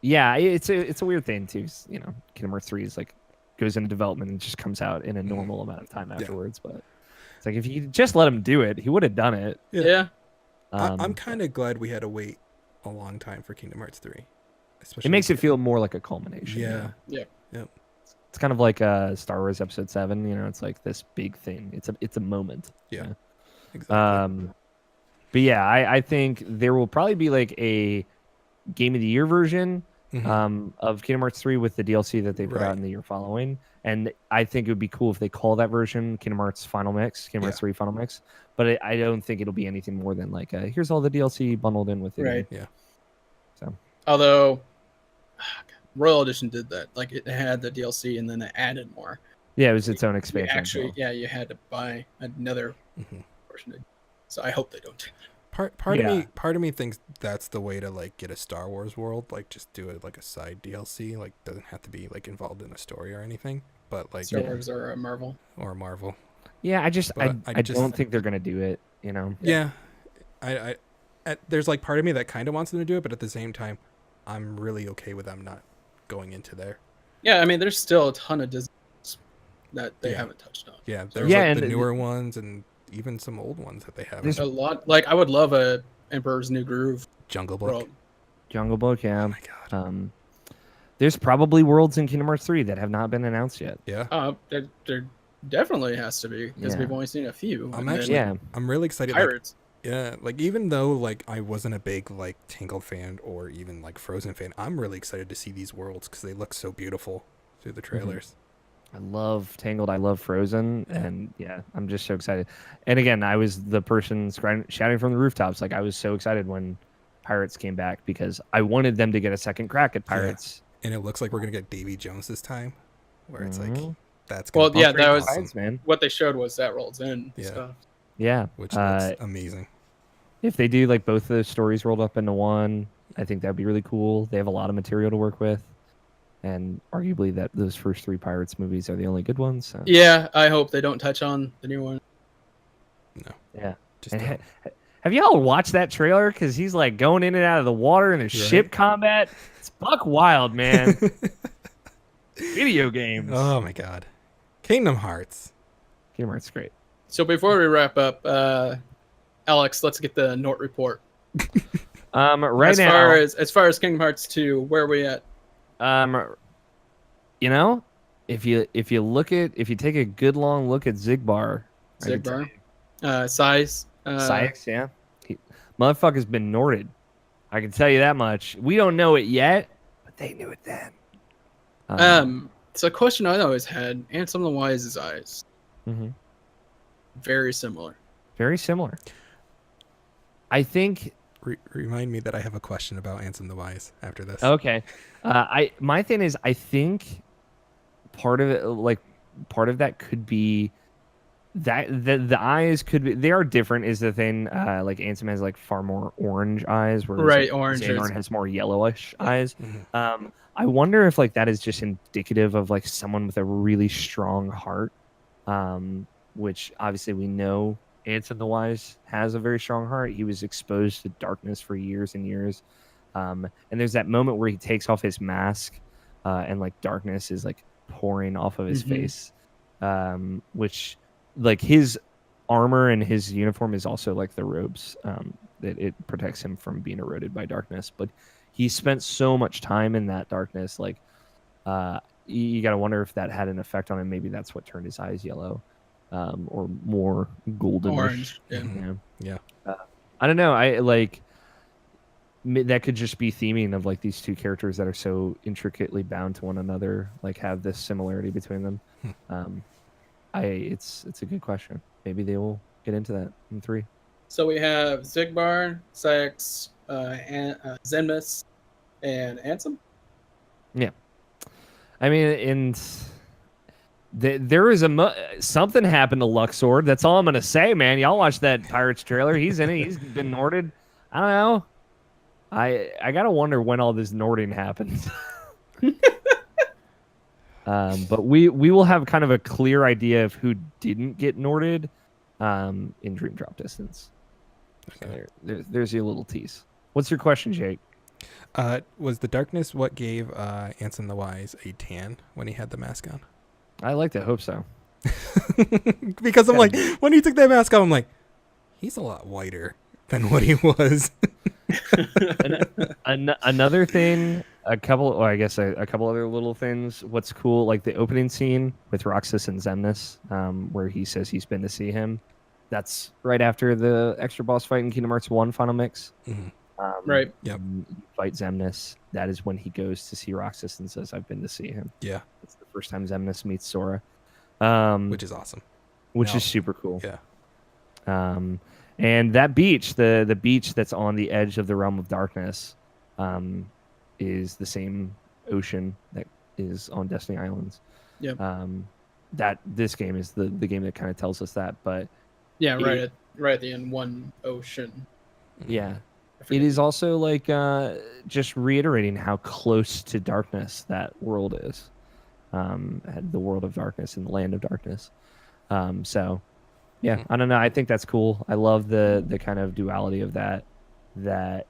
Yeah, it's a weird thing too. You know, Kingdom Hearts 3 is like goes into development and just comes out in a normal amount of time afterwards. But it's like if you just let him do it, he would have done it. Yeah. I'm kind of glad we had to wait a long time for Kingdom Hearts 3. Especially it makes it feel more like a culmination. Yeah. Yeah. Yep. It's kind of like Star Wars Episode 7. You know, it's like this big thing. It's a moment. Yeah. You know? Exactly. But yeah, I think there will probably be like a Game of the Year version of Kingdom Hearts 3 with the DLC that they put out in the year following. And I think it would be cool if they call that version Kingdom Hearts Final Mix, Kingdom Hearts 3 Final Mix. But I don't think it'll be anything more than like, here's all the DLC bundled in with it. Right. Yeah. So, although Royal Edition did that, like it had the DLC and then it added more. yeah, it was its own expansion. Actually, you had to buy another portion. So I hope they don't. Part of me thinks that's the way to like get a Star Wars world, like just do it like a side DLC, like doesn't have to be like involved in a story or anything, but like Star Wars or Marvel. Yeah, I don't think they're gonna do it. You know. Yeah, I there's like part of me that kind of wants them to do it, but at the same time, I'm really okay with them not going into there. Yeah, I mean, there's still a ton of Disney that they haven't touched on. Yeah, there's like the newer ones and even some old ones that they haven't. There's a lot. Like I would love a Emperor's New Groove. Jungle Book. Jungle Book, yeah. Oh my god. There's probably worlds in Kingdom Hearts 3 that have not been announced yet. Yeah. There definitely has to be because we've only seen a few. I'm really excited. Pirates. Like even though like I wasn't a big like Tangled fan or even like Frozen fan, I'm really excited to see these worlds because they look so beautiful through the trailers. I love Tangled. I love Frozen, and I'm just so excited. And again, I was the person shouting from the rooftops. Like I was so excited when Pirates came back because I wanted them to get a second crack at Pirates. And it looks like we're gonna get Davy Jones this time, where it's like that's that was awesome. Man. What they showed was that rolls in. Yeah. Stuff. Yeah, which looks amazing. If they do like both the stories rolled up into one, I think that'd be really cool. They have a lot of material to work with. And arguably that those first 3 Pirates movies are the only good ones. So. Yeah, I hope they don't touch on the new one. No. Yeah. Have y'all watched that trailer? Because he's like going in and out of the water in a ship combat. It's buck wild, man. Video games. Oh my god. Kingdom Hearts. Kingdom Hearts is great. So before we wrap up, Alex, let's get the Nort Report. As far as Kingdom Hearts 2, where are we at? You know, if you take a good long look at Zigbar, size, Sykes, motherfucker's been Norted. I can tell you that much. We don't know it yet, but they knew it then. So a question I always had, Ansem the Wise's eyes. Very similar. Very similar. I think. Remind me that I have a question about Ansem the Wise after this. Okay. My thing is, I think part of that could be that the eyes could be, they are different is the thing. Like Ansem has like far more orange eyes, whereas orange Xehanort has more yellowish eyes. I wonder if like that is just indicative of like someone with a really strong heart, which obviously we know Ansem the Wise has a very strong heart. He was exposed to darkness for years and years. And there's that moment where he takes off his mask and like darkness is like pouring off of his face, which like his armor and his uniform is also like the robes that it protects him from being eroded by darkness. But he spent so much time in that darkness. Like you got to wonder if that had an effect on him. Maybe that's what turned his eyes yellow. Or more golden orange. Yeah. I don't know. I like that could just be theming of like these two characters that are so intricately bound to one another, like have this similarity between them. It's a good question. Maybe they will get into that in 3. So we have Zigbar, Sykes, Zenmus, and Ansem. Yeah. I mean, There is something happened to Luxord. That's all I'm gonna say, man. Y'all watch that Pirates trailer. He's in it. He's been Norted. I don't know. I gotta wonder when all this Nording happens. But we will have kind of a clear idea of who didn't get Norted in Dream Drop Distance. Okay. So there's your little tease. What's your question, Jake? Was the darkness what gave Anson the Wise a tan when he had the mask on? I like to hope so. Because I'm like, when he took that mask off, I'm like, he's a lot whiter than what he was. Another thing, a couple other little things. What's cool, like the opening scene with Roxas and Xemnas, where he says he's been to see him. That's right after the extra boss fight in Kingdom Hearts 1 Final Mix. Mm-hmm. Right. Yep. Fight Xemnas. That is when he goes to see Roxas and says, "I've been to see him." Yeah. It's the first time Xemnas meets Sora, Which is awesome. which is super cool. Yeah. And that beach, the beach that's on the edge of the Realm of Darkness, is the same ocean that is on Destiny Islands. Yep. That this game is the game that kind of tells us that, but Yeah, right at the end, one ocean. yeah. It is also like just reiterating how close to darkness that world is, the world of darkness and the land of darkness. So, yeah, I don't know. I think that's cool. I love the kind of duality of that. That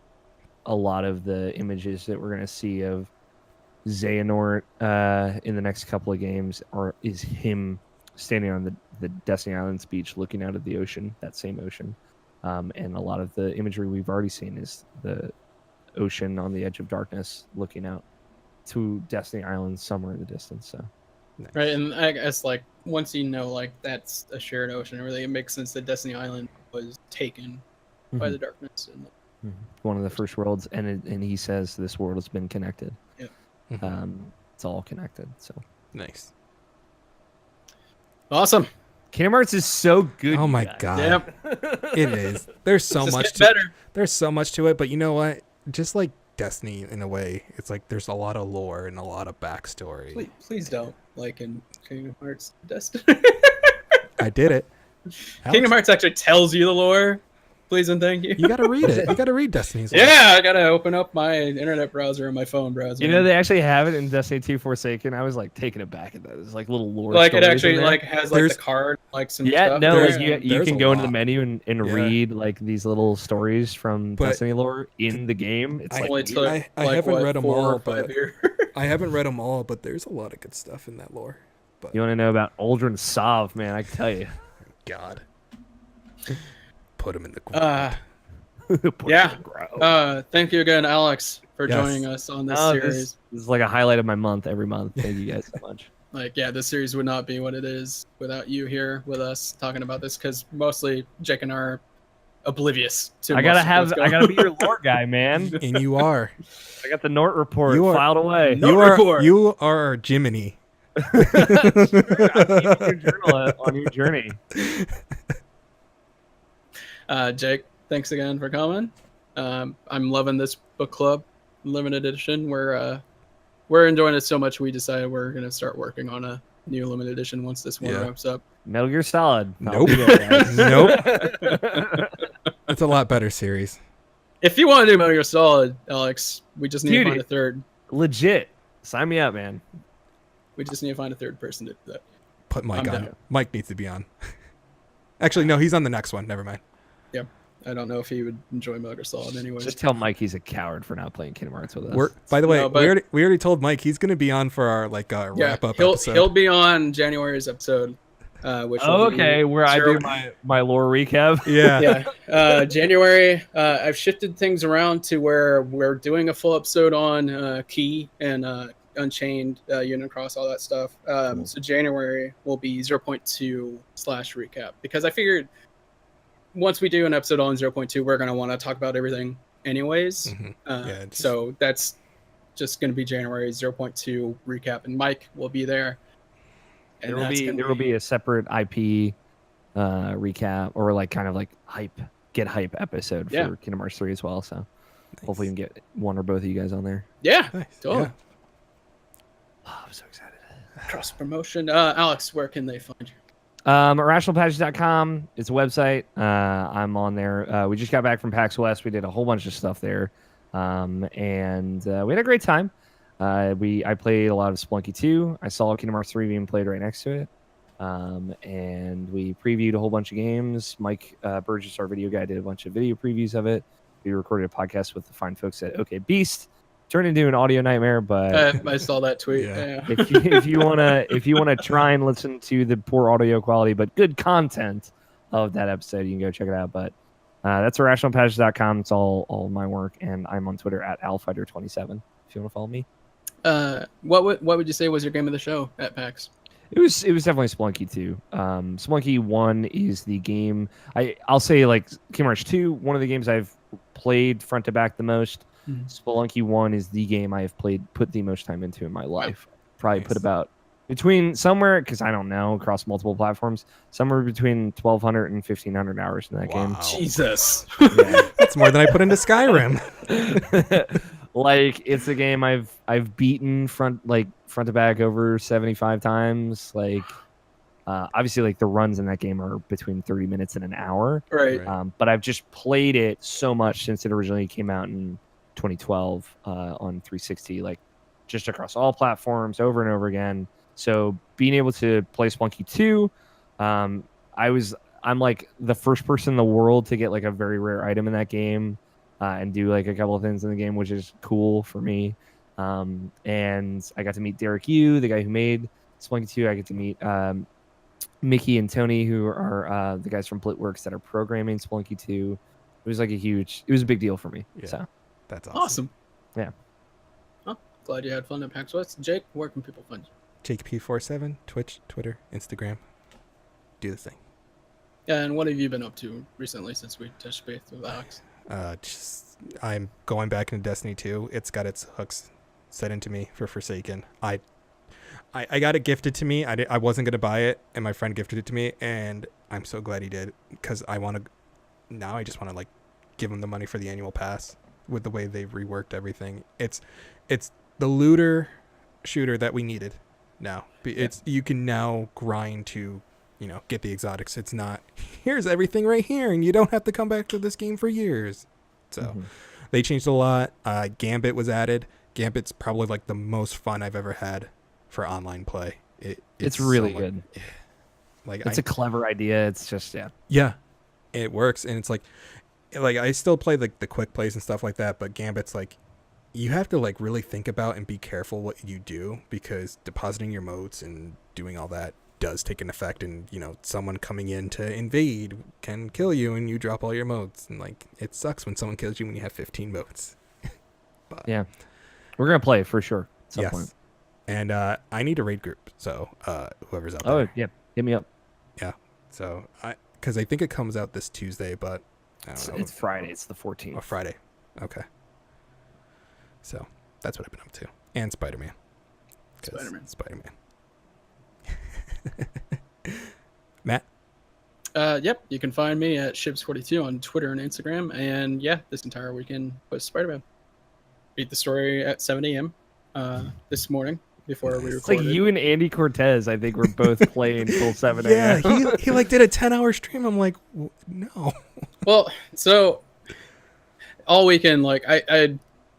a lot of the images that we're gonna see of Xehanort in the next couple of games is him standing on the Destiny Islands beach, looking out at the ocean, that same ocean. And a lot of the imagery we've already seen is the ocean on the edge of darkness looking out to Destiny Islands somewhere in the distance. So, Right, and I guess like once you know like that's a shared ocean, really, it makes sense that Destiny Island was taken by the darkness. And one of the first worlds, and he says this world has been connected. Yeah. It's all connected. So Nice. Awesome. Kingdom Hearts is so good. Oh my guys. god. Yep. It is. There's so Just much get better. There's so much to it, but you know what? Just like Destiny in a way, it's like there's a lot of lore and a lot of backstory. Please don't like in Kingdom Hearts Destiny. I did it. Kingdom Hearts actually tells you the lore. Please and thank you. You gotta read it. You gotta read Destiny's lore. Yeah, I gotta open up my internet browser and my phone browser. You know they actually have it in Destiny 2 Forsaken. I was like taken aback at that. There's like little lore. like it stories actually in there. like has like the card like some stuff. No, There's- like, you there's can a go into lot. the menu and read like these little stories from But Destiny lore in the game. It's I- like only took I like, haven't what, read 'em 4 or all, 5 but- years. I haven't read them all, but there's a lot of good stuff in that lore. But you want to know about Aldrin Sov, man? I can tell you. God, put him in the ground. Put Yeah. it in the ground. Thank you again, Alex, for Yes. joining us on this Oh, series. this is like a highlight of my month every month. Thank you guys so much. Like, yeah, this series would not be what it is without you here with us talking about this, because mostly Jake and I are oblivious to. I gotta be your lore guy, man. And you are. I got the Nort Report You are- filed away. No. You Report. you are our Jiminy. Your journal on your journey. Jake, thanks again for coming. I'm loving this book club limited edition. We're enjoying it so much we decided we're gonna start working on a new limited edition once this one Yeah. wraps up. Metal Gear Solid. I'll Nope. be there, guys. Nope. It's a lot better series. If you want to do Metal Gear Solid, Alex, we just need Dude, to find a third. Legit. Sign me up, man. We just need to find a third person to do that. Put Mike I'm on. down. Mike needs to be on. Actually, no, he's on the next one. Never mind. I don't know if he would enjoy Metal Gear Solid anyways. Just tell Mike he's a coward for not playing Kingdom Hearts with us. We're, by the way, No, but- we already told Mike he's going to be on for our yeah, wrap up he'll episode. be on January's episode. Which will be okay, where I do my lore recap. Yeah. yeah. January, I've shifted things around to where we're doing a full episode on Key and Unchained, Unicross, all that stuff. So January will be 0.2 / recap, because I figured once we do an episode on 0.2, we're going to want to talk about everything anyways. Mhm. Uh, just- So that's just going to be January 0.2 recap, and Mike will be there. And There will be a separate IP recap, or like kind of like get hype episode Yeah. for Kingdom Hearts 3 as well. So Nice. hopefully we can get one or both of you guys on there. Yeah, Nice. totally. Yeah. Oh, I'm so excited. Cross promotion. Alex, where can they find you? Irrationalpatches.com. It's a website. I'm on there. We just got back from PAX West. We did a whole bunch of stuff there, and we had a great time. I played a lot of Splunky 2. I saw Kingdom Hearts 3 being played right next to it, and we previewed a whole bunch of games. Mike Burgess, our video guy, did a bunch of video previews of it. We recorded a podcast with the fine folks at OK Beast. Turned into an audio nightmare, but I saw that tweet. Yeah. Yeah. if you wanna try and listen to the poor audio quality but good content of that episode, you can go check it out. But that's irrationalpatches.com. It's all my work, and I'm on Twitter at alfighter27 if you want to follow me. What would you say was your game of the show at PAX? It was definitely Splunky 2. Splunky 1 is the game I'll say, like, Kingdom Hearts 2, one of the games I've played front to back the most. Spelunky 1 is the game I have put the most time into in my life. Probably put about between somewhere, because I don't know, across multiple platforms, somewhere between 1,200 and 1,500 hours in that game. Jesus. Yeah. That's more than I put into Skyrim. Like, it's a game I've beaten front to back over 75 times. Like, obviously, like, the runs in that game are between 30 minutes and an hour. Right. But I've just played it so much since it originally came out in 2012 on 360, like, just across all platforms over and over again. So being able to play Splunky 2, I'm like the first person in the world to get like a very rare item in that game, and do like a couple of things in the game, which is cool for me. And I got to meet Derek Yu, the guy who made Splunky 2. I get to meet Mickey and Tony, who are the guys from Blitworks that are programming Splunky 2. It was a big deal for me. Yeah. So That's Awesome. Yeah. Well, glad you had fun at PAX West. Jake, where can people find you? Jake P47, Twitch, Twitter, Instagram. Do the thing. And what have you been up to recently since we touched base with Alex? I'm going back into Destiny 2. It's got its hooks set into me for Forsaken. I got it gifted to me. I wasn't going to buy it, and my friend gifted it to me, and I'm so glad he did, because I just want to like give him the money for the annual pass with the way they've reworked everything. It's the looter shooter that we needed now. You can now grind to, get the exotics. It's not, here's everything right here, and you don't have to come back to this game for years. So they changed a lot. Gambit was added. Gambit's probably like the most fun I've ever had for online play. It's really good. Like, it's a clever idea. It's just yeah, it works, and it's like I still play like the quick plays and stuff like that, but Gambit's like, you have to like really think about and be careful what you do, because depositing your motes and doing all that does take an effect, and someone coming in to invade can kill you and you drop all your motes, and like, it sucks when someone kills you when you have 15 motes. But yeah, we're gonna play for sure at some point. And I need a raid group, so whoever's out there. Oh yeah, hit me up. Yeah, so because I think it comes out this Tuesday, but I don't know. It's Friday. It's the 14th. Oh, Friday. Okay. So that's what I've been up to. And Spider-Man. Spider-Man. Matt? Yep, you can find me at Shibs42 on Twitter and Instagram. And yeah, this entire weekend was Spider-Man. Beat the story at 7 a.m. This morning before we recorded. It's like you and Andy Cortez, I think, were both playing till 7 a.m. Yeah, he like did a 10-hour stream. I'm like, no. Well, so all weekend, like I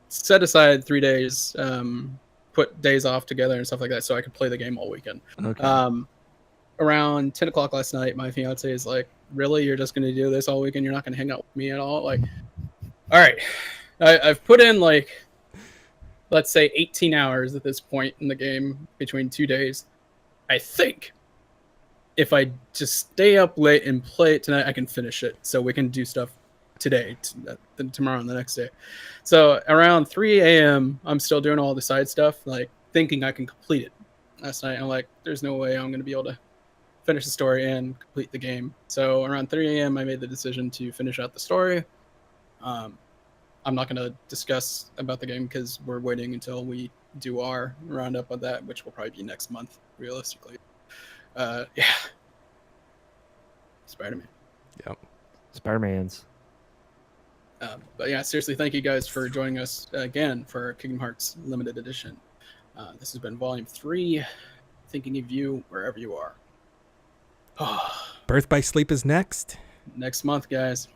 set aside 3 days, put days off together and stuff like that, so I could play the game all weekend. Okay. Around 10 o'clock last night, my fiance is like, really, you're just going to do this all weekend? You're not going to hang out with me at all? Like, all right. I've put in, like, let's say 18 hours at this point in the game between 2 days. I think if I just stay up late and play it tonight, I can finish it, so we can do stuff today, tomorrow, and the next day. So around 3 a.m., I'm still doing all the side stuff, like thinking I can complete it. Last night, I'm like, there's no way I'm going to be able to finish the story and complete the game. So around 3 a.m., I made the decision to finish out the story. I'm not going to discuss about the game because we're waiting until we do our roundup of that, which will probably be next month, realistically. Yeah. Spider-Man. Yep. Spider-Man's. But yeah, seriously, thank you guys for joining us again for Kingdom Hearts Limited Edition. This has been Volume 3. thinking of you wherever you are. Birth by Sleep is next. Next month, guys.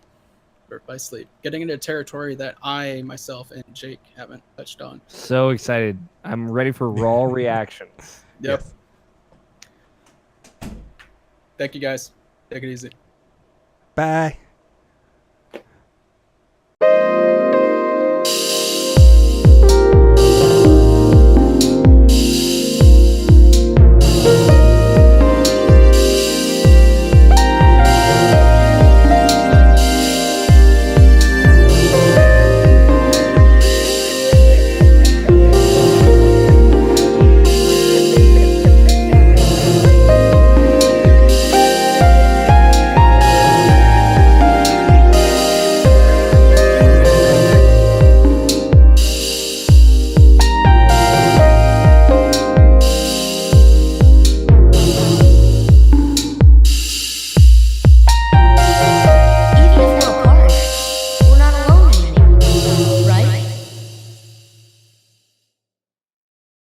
Birth by Sleep. Getting into territory that I, myself, and Jake haven't touched on. So excited. I'm ready for raw reactions. Yep. Yes. Thank you, guys. Take it easy. Bye.